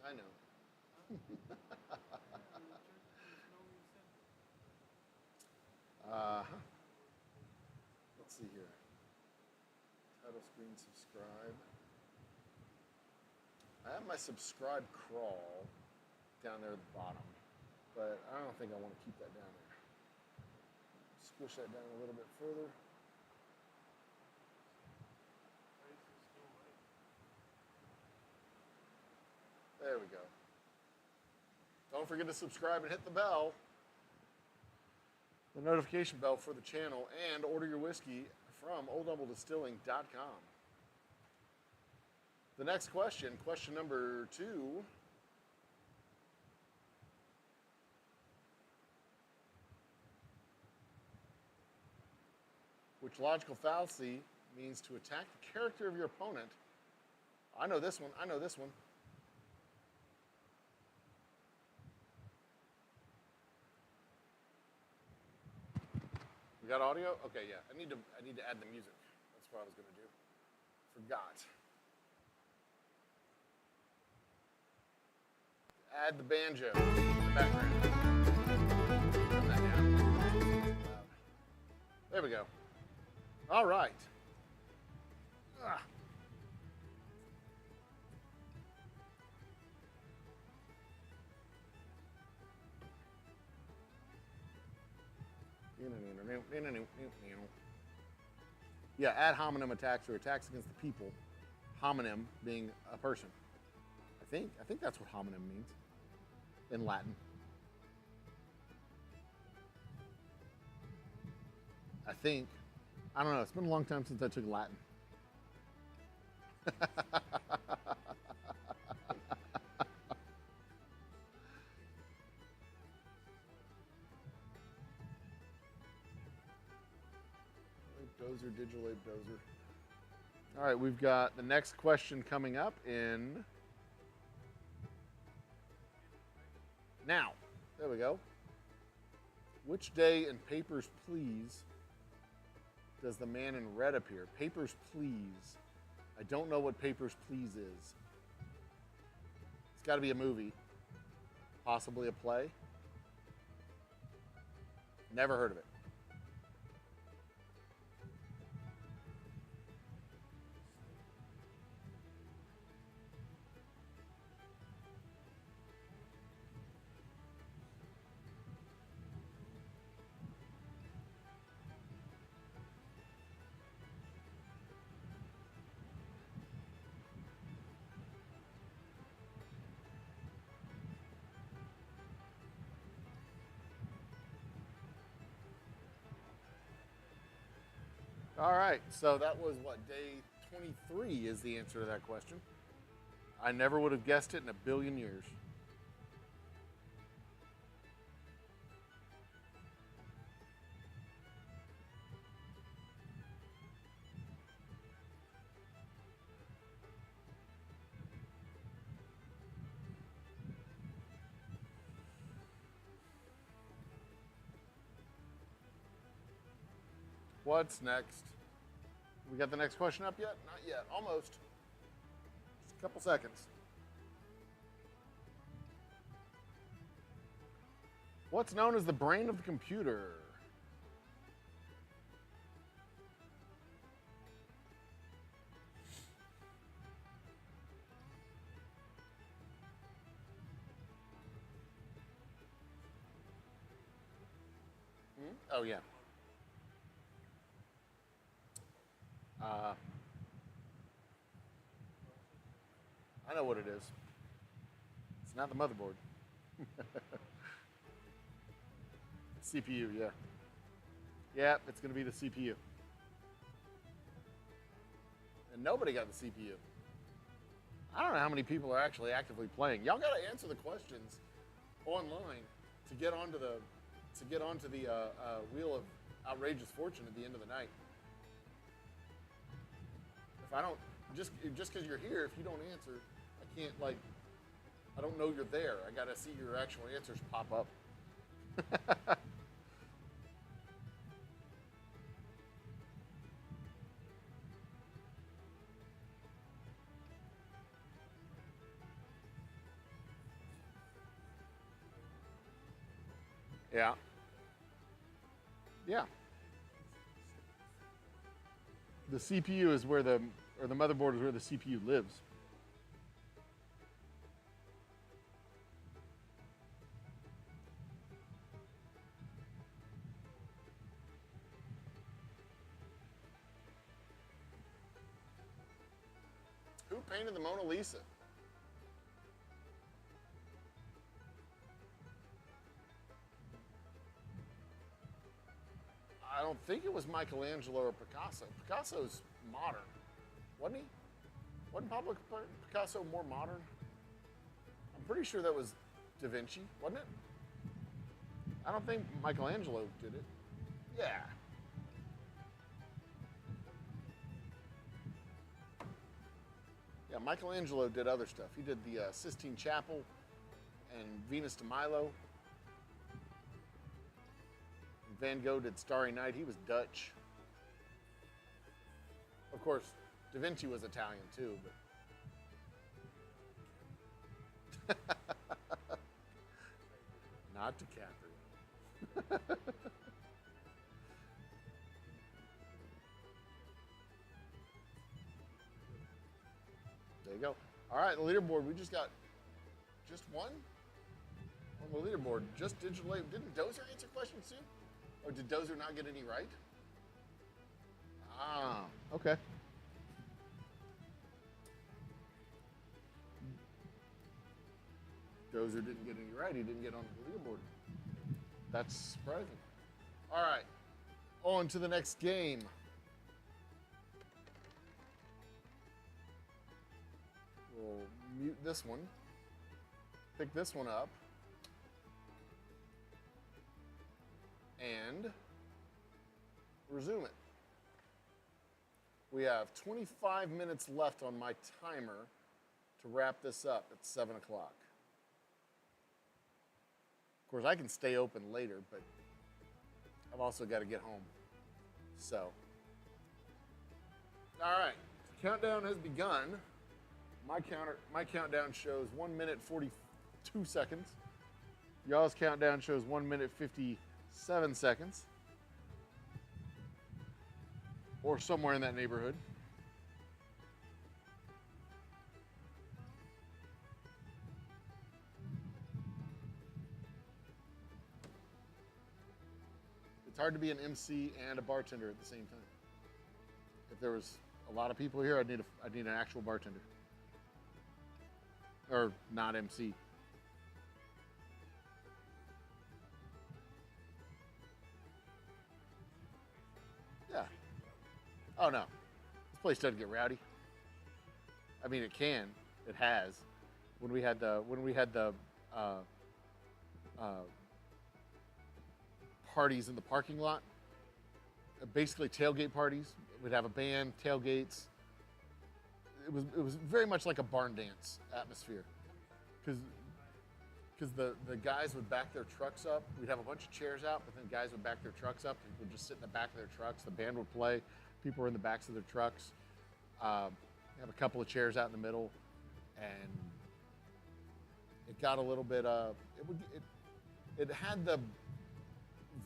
Speaker 1: I know. Let's see here. Title screen, subscribe. I have my subscribe crawl down there at the bottom, but I don't think I want to keep that down there. Squish that down a little bit further. There we go. Don't forget to subscribe and hit the bell, the notification bell for the channel, and order your whiskey from oldhumbledistilling.com. The next question, question number 2. Which logical fallacy means to attack the character of your opponent? I know this one. I know this one. We got audio? Okay, yeah. I need to add the music. That's what I was going to do. Forgot. Add the banjo in the background. Turn that down. There we go. All right. Ah. Yeah, ad hominem attacks or attacks against the people. Hominem being a person. I think that's what hominem means in Latin. I think. I don't know. It's been a long time since I took Latin. Dozer, digital ape dozer. All right, we've got the next question coming up in now. There we go. Which day in Papers, Please does the man in red appear? Papers, Please. I don't know what Papers, Please is. It's got to be a movie. Possibly a play. Never heard of it. All right, so that was what, day 23 is the answer to that question. I never would have guessed it in a billion years. What's next? We got the next question up yet? Not yet. Almost. Just a couple seconds. What's known as the brain of the computer? Oh, yeah. I know what it is. It's not the motherboard. CPU, yeah. Yeah, it's going to be the CPU. And nobody got the CPU. I don't know how many people are actually actively playing. Y'all got to answer the questions online to get onto the Wheel of Outrageous Fortune at the end of the night. If I don't, just because you're here, if you don't answer, I can't, like, I don't know you're there. I got to see your actual answers pop up. Yeah. Yeah. The CPU is where the motherboard is where the CPU lives. Who painted the Mona Lisa? I don't think it was Michelangelo or Picasso. Picasso's modern, wasn't he? Wasn't Pablo Picasso more modern? I'm pretty sure that was Da Vinci, wasn't it? I don't think Michelangelo did it. Yeah. Yeah, Michelangelo did other stuff. He did the Sistine Chapel and Venus de Milo. Van Gogh did Starry Night. He was Dutch. Of course, Da Vinci was Italian too, but not DiCaprio. There you go. All right, the leaderboard. We just got just one on the leaderboard. Just digital. Didn't Dozer answer questions too? Or did Dozer not get any right? Ah, okay. Dozer didn't get any right. He didn't get on the leaderboard. That's surprising. All right, on to the next game. We'll mute this one. Pick this one up. And resume it. We have 25 minutes left on my timer to wrap this up at 7 o'clock. Of course, I can stay open later, but I've also got to get home. So, all right, the countdown has begun. My countdown shows 1 minute 42 seconds. Y'all's countdown shows 1 minute 57 seconds. Or somewhere in that neighborhood. It's hard to be an MC and a bartender at the same time. If there was a lot of people here, I'd need an actual bartender. Or not MC. Yeah. Oh no, this place doesn't get rowdy. I mean, it can. It has. When we had the parties in the parking lot, basically tailgate parties. We'd have a band, tailgates. It was very much like a barn dance atmosphere, because the guys would back their trucks up. We'd have a bunch of chairs out, but then guys would back their trucks up. People would just sit in the back of their trucks. The band would play. People were in the backs of their trucks. Have a couple of chairs out in the middle, and it got a little bit. It had the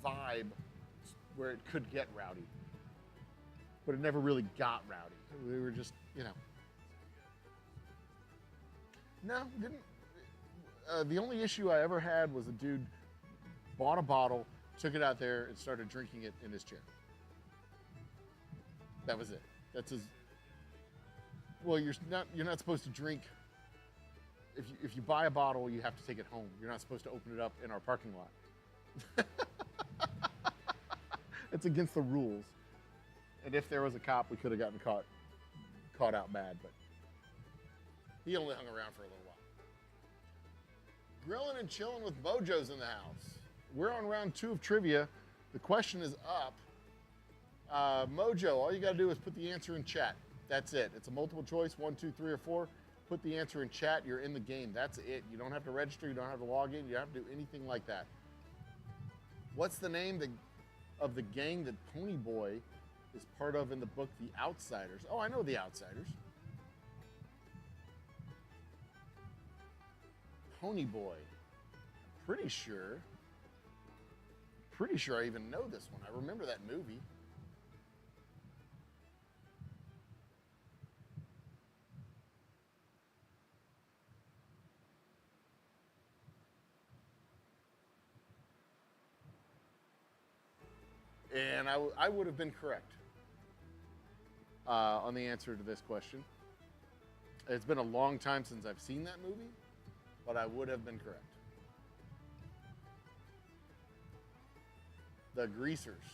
Speaker 1: vibe where it could get rowdy, but it never really got rowdy. We were just, No, didn't. The only issue I ever had was a dude bought a bottle, took it out there, and started drinking it in his chair. That was it. That's his. Well, you're not supposed to drink. If you buy a bottle, you have to take it home. You're not supposed to open it up in our parking lot. It's against the rules. And if there was a cop, we could have gotten caught out bad, but he only hung around for a little while. Grilling and chilling with Mojo's in the house. We're on round 2 of trivia. The question is up. Mojo, all you got to do is put the answer in chat. That's it. It's a multiple choice, 1, 2, 3, or 4. Put the answer in chat. You're in the game. That's it. You don't have to register. You don't have to log in. You don't have to do anything like that. What's the name of the gang that Pony Boy is part of in the book The Outsiders? Oh, I know The Outsiders. Pony Boy. Pretty sure I even know this one. I remember that movie. And I would have been correct on the answer to this question. It's been a long time since I've seen that movie, but I would have been correct. The Greasers.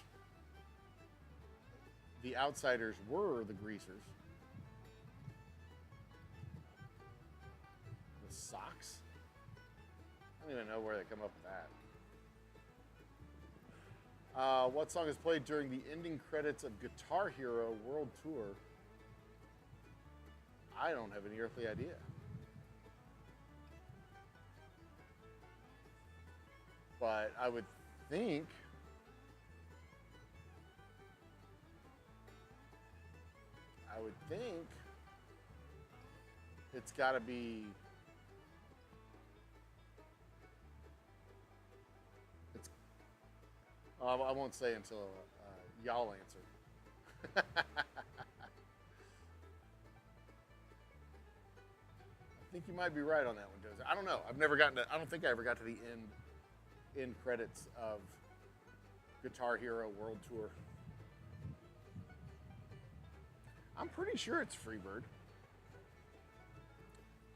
Speaker 1: The Outsiders were the Greasers. socks? I don't even know where they come up with that. What song is played during the ending credits of Guitar Hero World Tour? I don't have any earthly idea. But I would think it's got to be. It's. I won't say until y'all answer. I think you might be right on that one, Dozer. I don't know. I've never gotten to. I don't think I ever got to the end credits of Guitar Hero World Tour. I'm pretty sure it's Freebird.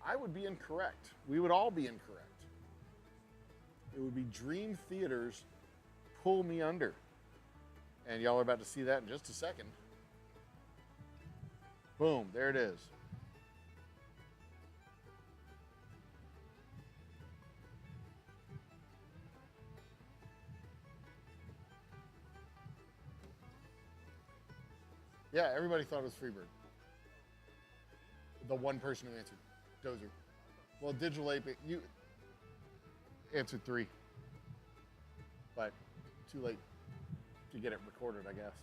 Speaker 1: I would be incorrect. We would all be incorrect. It would be Dream Theater's Pull Me Under. And y'all are about to see that in just a second. Boom, there it is. Yeah, everybody thought it was Freebird. The one person who answered, Dozer. Well, Digital Ape, you answered 3. But too late to get it recorded, I guess.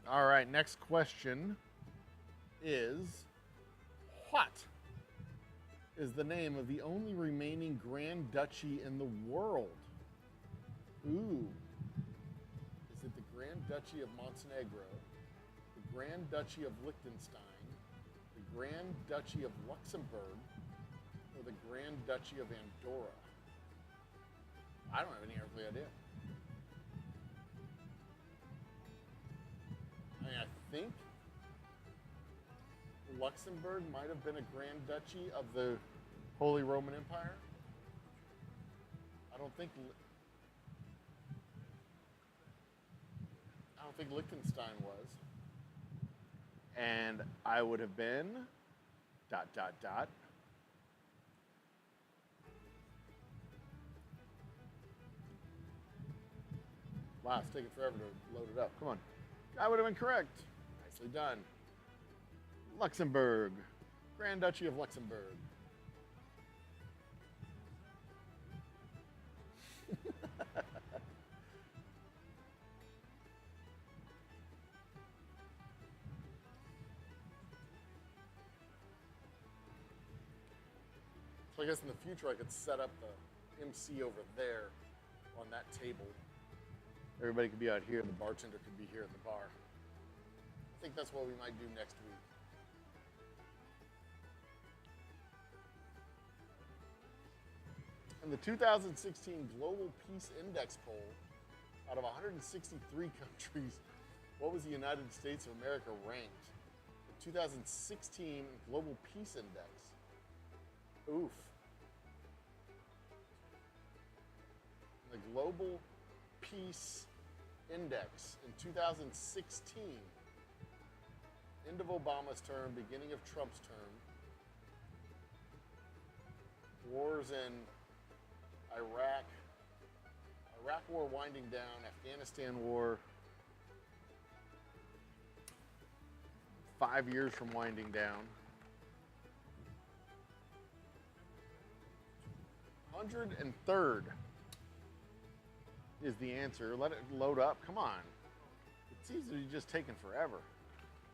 Speaker 1: All right, next question is, what is the name of the only remaining Grand Duchy in the world? Ooh. Is it the Grand Duchy of Montenegro, the Grand Duchy of Liechtenstein, the Grand Duchy of Luxembourg, or the Grand Duchy of Andorra? I don't have any earthly idea. I think Luxembourg might have been a Grand Duchy of the Holy Roman Empire. I don't think Liechtenstein was. And I would have been ... Wow, it's taking forever to load it up. Come on. I would have been correct. Nicely done. Luxembourg. Grand Duchy of Luxembourg. So I guess in the future I could set up the MC over there on that table. Everybody could be out here, the bartender could be here at the bar. I think that's what we might do next week. In the 2016 Global Peace Index poll, out of 163 countries, what was the United States of America ranked? The 2016 Global Peace Index. Oof. The Global Peace Index in 2016. End of Obama's term, beginning of Trump's term. Wars in Iraq. Iraq war winding down. Afghanistan war 5 years from winding down. 103rd is the answer. Let it load up. Come on. It's easily just taking forever.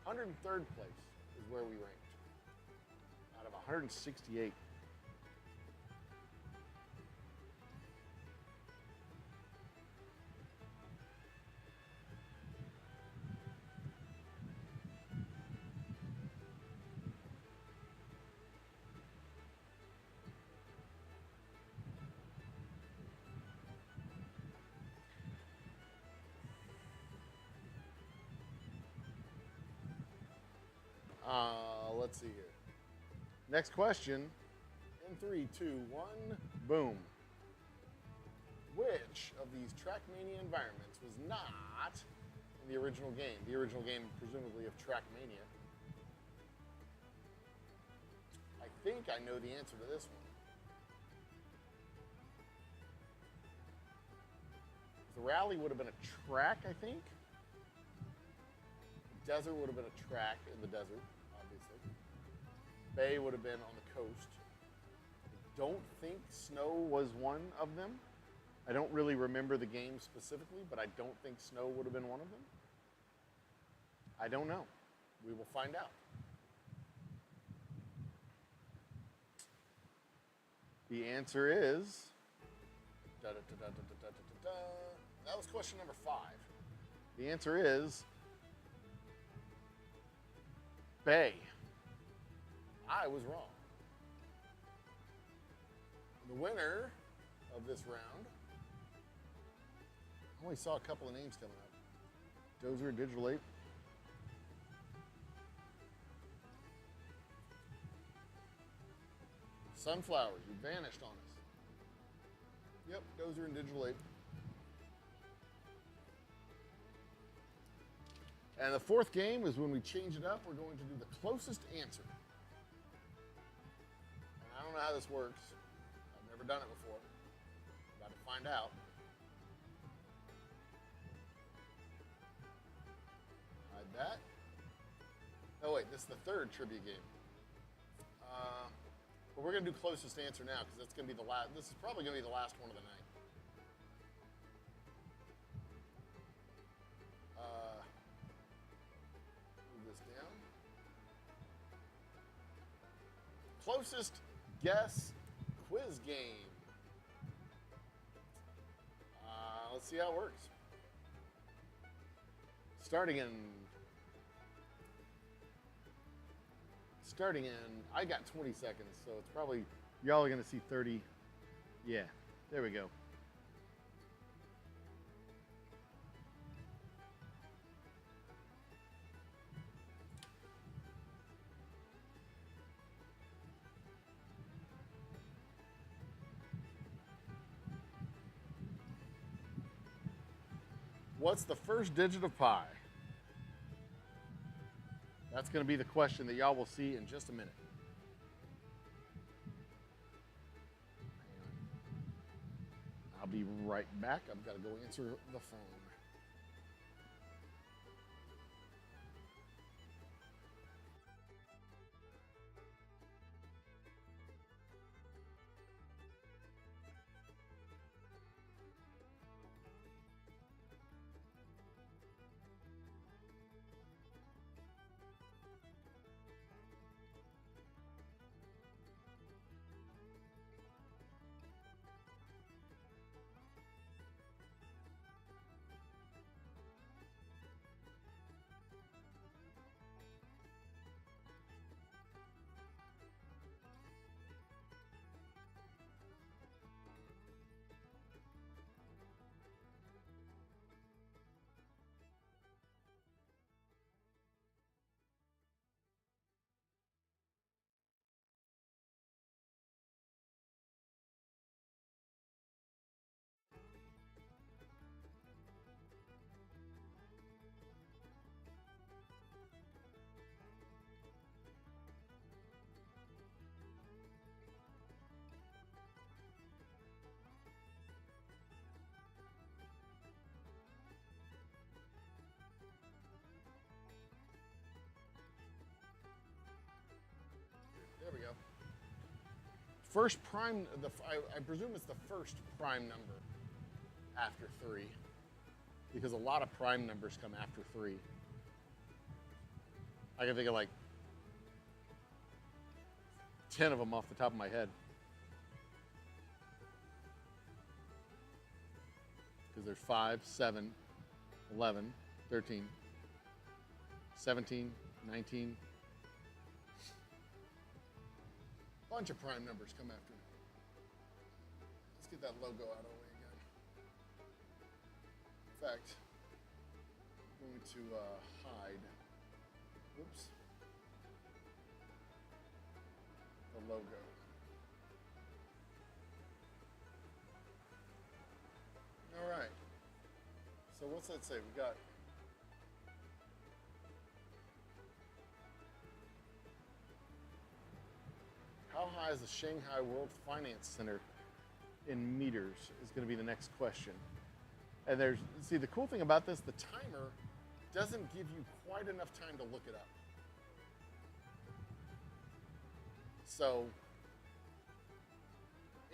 Speaker 1: 103rd place is where we ranked out of 168. Let's see here. Next question. In 3, 2, 1, boom. Which of these Trackmania environments was not in the original game? The original game, presumably, of Trackmania. I think I know the answer to this one. The rally would have been a track, I think. The desert would have been a track in the desert, obviously. Bay would have been on the coast. I don't think snow was one of them. I don't really remember the game specifically, but I don't think snow would have been one of them. I don't know. We will find out. The answer is... That was question number 5. The answer is... Bay. I was wrong. The winner of this round... I only saw a couple of names coming up. Dozer and Digital Ape. Sunflowers, you vanished on us. Yep, Dozer and Digital Ape. And the 4th game is when we change it up, we're going to do the closest answer. And I don't know how this works. I've never done it before. About to find out. Hide that. Oh wait, this is the 3rd trivia game. But we're going to do closest answer now because that's going to be the last. This is probably going to be the last one of the night. Move this down. Closest guess quiz game. Let's see how it works. Starting in, I got 20 seconds, so it's probably, y'all are gonna see 30. Yeah, there we go. What's the first digit of pi? That's going to be the question that y'all will see in just a minute. I'll be right back. I've got to go answer the phone. There we go. First prime, I presume it's the first prime number after 3, because a lot of prime numbers come after 3. I can think of like 10 of them off the top of my head. Because there's 5, 7, 11, 13, 17, 19. Bunch of prime numbers come after. Let's get that logo out of the way again. In fact, I'm going to hide, oops, the logo. All right. So what's that say? We got is the Shanghai World Finance Center in meters is going to be the next question. And see, the cool thing about this, the timer doesn't give you quite enough time to look it up. So,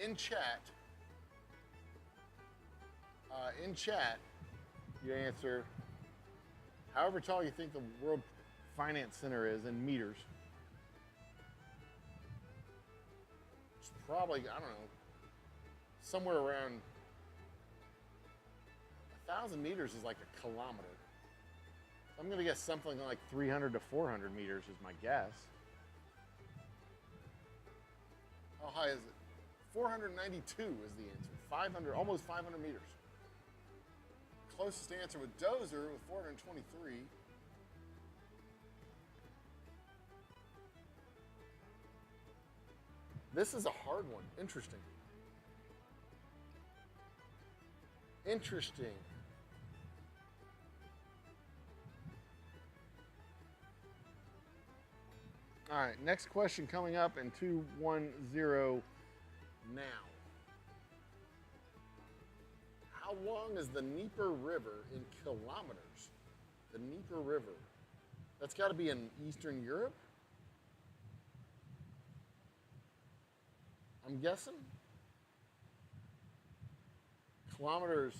Speaker 1: in chat, you answer however tall you think the World Finance Center is in meters. It's probably, I don't know, somewhere around 1,000 meters is like a kilometer. I'm going to guess something like 300 to 400 meters is my guess. How high is it? 492 is the answer. 500, almost 500 meters. Closest answer with Dozer with 423. This is a hard one. Interesting. Interesting. All right, next question coming up in 210 now. How long is the Dnieper River in kilometers? The Dnieper River. That's got to be in Eastern Europe? I'm guessing? Kilometers,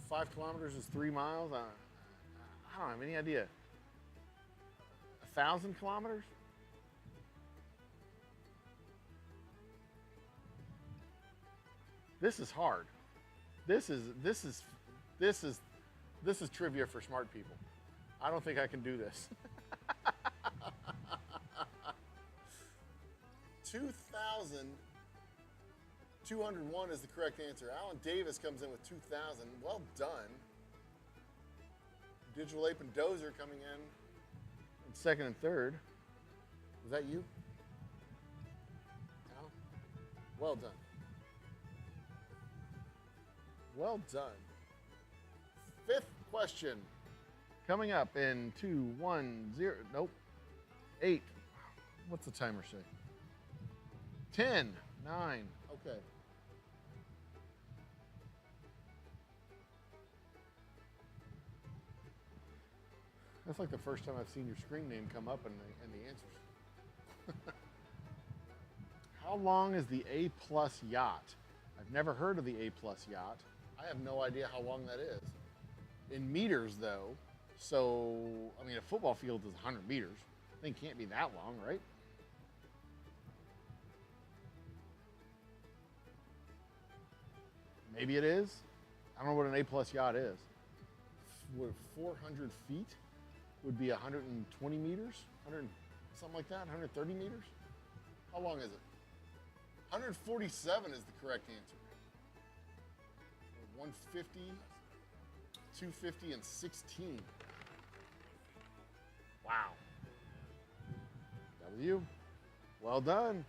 Speaker 1: 5 kilometers is 3 miles? I don't have any idea. 1,000 kilometers? This is hard. This is trivia for smart people. I don't think I can do this. 2,201 is the correct answer. Alan Davis comes in with 2,000. Well done. Digital Ape and Dozer coming in second and third. Was that you? Alan? Well done. Well done. Fifth question. Coming up in 210. Nope. 8. What's the timer say? 10, 9. Okay. That's like the first time I've seen your screen name come up in the answers. How long is the A+ yacht? I've never heard of the A+ yacht. I have no idea how long that is. In meters, though, so, I mean, a football field is 100 meters. I think it can't be that long, right? Maybe it is. I don't know what an A+ yacht is. 400 feet would be 120 meters, something like that, 130 meters? How long is it? 147 is the correct answer. 150, 250, and 16. Wow. That was you. Well done.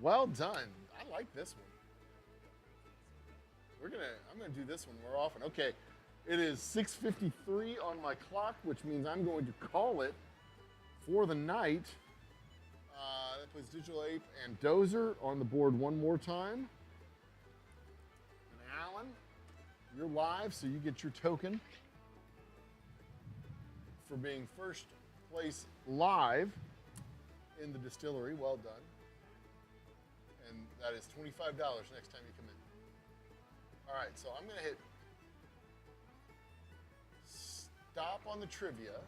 Speaker 1: Well done. I like this one. I'm gonna do this one more often. Okay, it is 6:53 on my clock, which means I'm going to call it for the night. That puts Digital Ape and Dozer on the board one more time. And Alan, you're live, so you get your token for being first place live in the distillery. Well done. And that is $25 next time you come in. All right, so I'm going to hit stop on the trivia.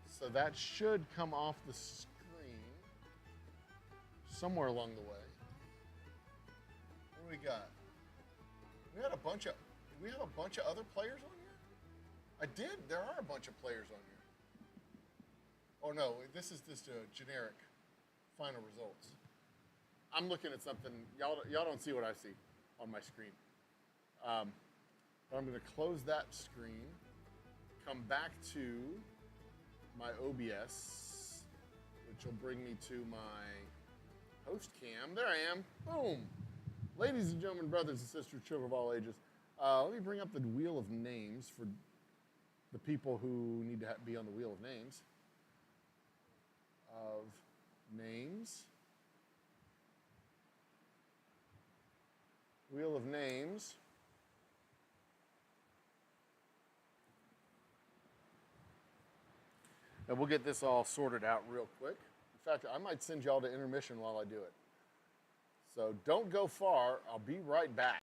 Speaker 1: So that should come off the screen somewhere along the way. What do we got? We have a bunch of other players on here? I did. There are a bunch of players on here. Oh no, this is just a generic final results. I'm looking at something. Y'all don't see what I see on my screen. But I'm going to close that screen, come back to my OBS, which will bring me to my host cam. There I am. Boom. Ladies and gentlemen, brothers and sisters, children of all ages, let me bring up the wheel of names for the people who need to be on the wheel of names of names. Wheel of names. And we'll get this all sorted out real quick. In fact, I might send y'all to intermission while I do it. So don't go far. I'll be right back.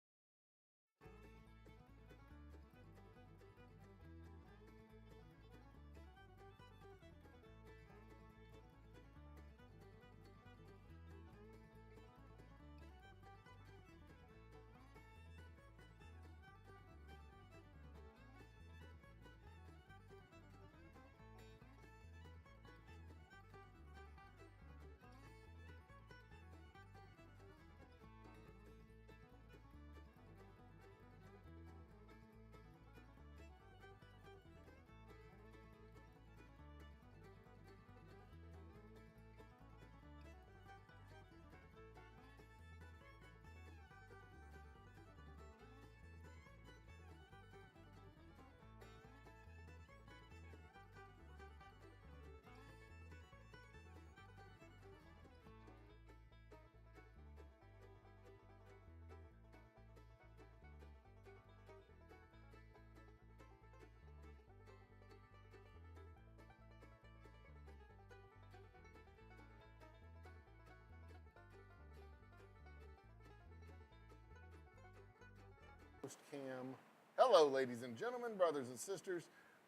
Speaker 1: Cam. Hello, ladies and gentlemen, brothers and sisters.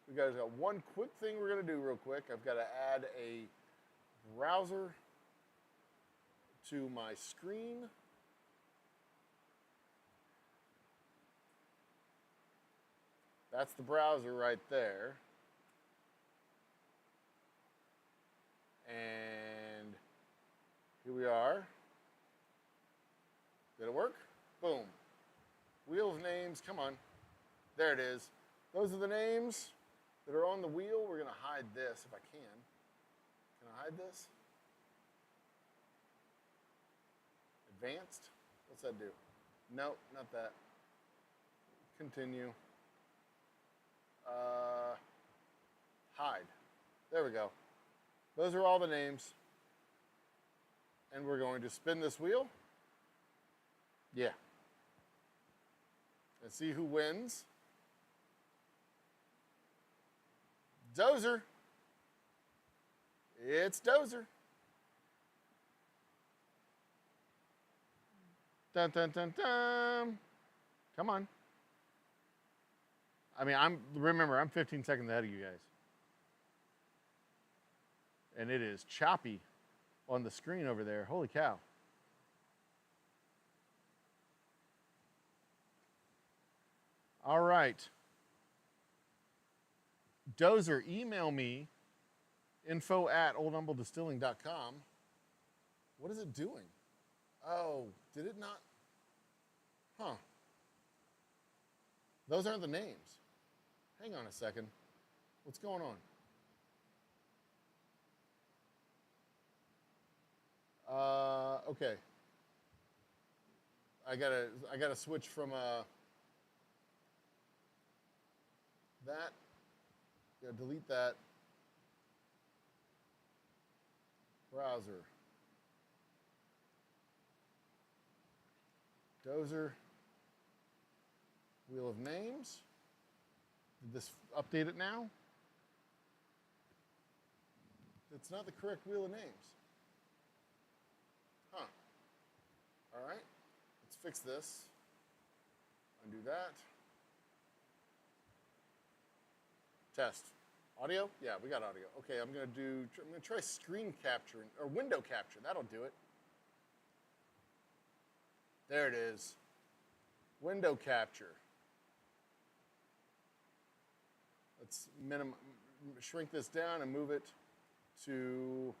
Speaker 1: We guys got one quick thing we're going to do real quick. I've got to add a browser to my screen. That's the browser right there. And here we are. Did it work? Boom. Wheel of names, come on. There it is. Those are the names that are on the wheel. We're going to hide this if I can. Can I hide this? Advanced? What's that do? No, not that. Continue. Hide. There we go. Those are all the names. And we're going to spin this wheel. Yeah. And see who wins. Dozer. It's Dozer. Dun, dun, dun, dun. Come on. I mean, remember, I'm 15 seconds ahead of you guys. And it is choppy on the screen over there. Holy cow. All right. Dozer, email me, info@oldhumbledistilling.com. What is it doing? Oh, did it not? Huh. Those aren't the names. Hang on a second. What's going on? Okay. I gotta switch from that. Gotta delete that. Browser. Dozer. Wheel of names. Did this update it now? It's not the correct wheel of names. Huh. All right. Let's fix this. Undo that. Test. Audio? Yeah, we got audio. Okay, I'm gonna try screen capture or window capture. That'll do it. There it is. Window capture. Let's shrink this down and move it to,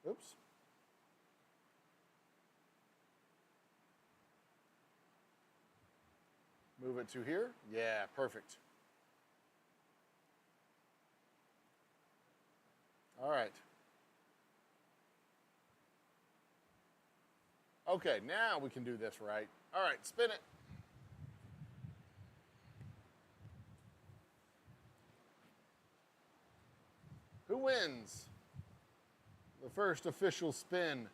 Speaker 1: oops. Move it to here. Yeah, perfect. All right. Okay, now we can do this right. All right, spin it. Who wins? the first official spin,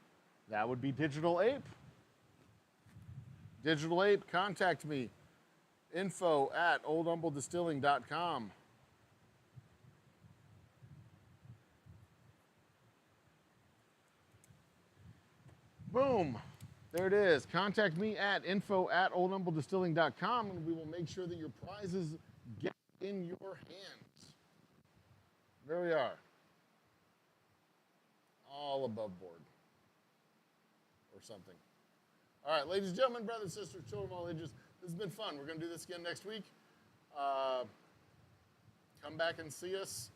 Speaker 1: that would be Digital Ape. Digital Ape, contact me. info@oldhumbledistilling.com. Boom. There it is. Contact me at info@oldhumbledistilling.com, and we will make sure that your prizes get in your hands. There we are. All above board. Or something. All right, ladies and gentlemen, brothers, sisters, children of all ages, this has been fun. We're going to do this again next week. Come back and see us,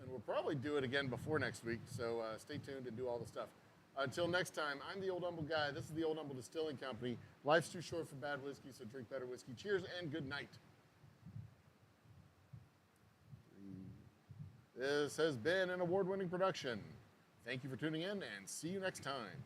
Speaker 1: and we'll probably do it again before next week, so stay tuned and do all the stuff. Until next time, I'm the Old Humble Guy. This is the Old Humble Distilling Company. Life's too short for bad whiskey, so drink better whiskey. Cheers and good night. This has been an award-winning production. Thank you for tuning in, and see you next time.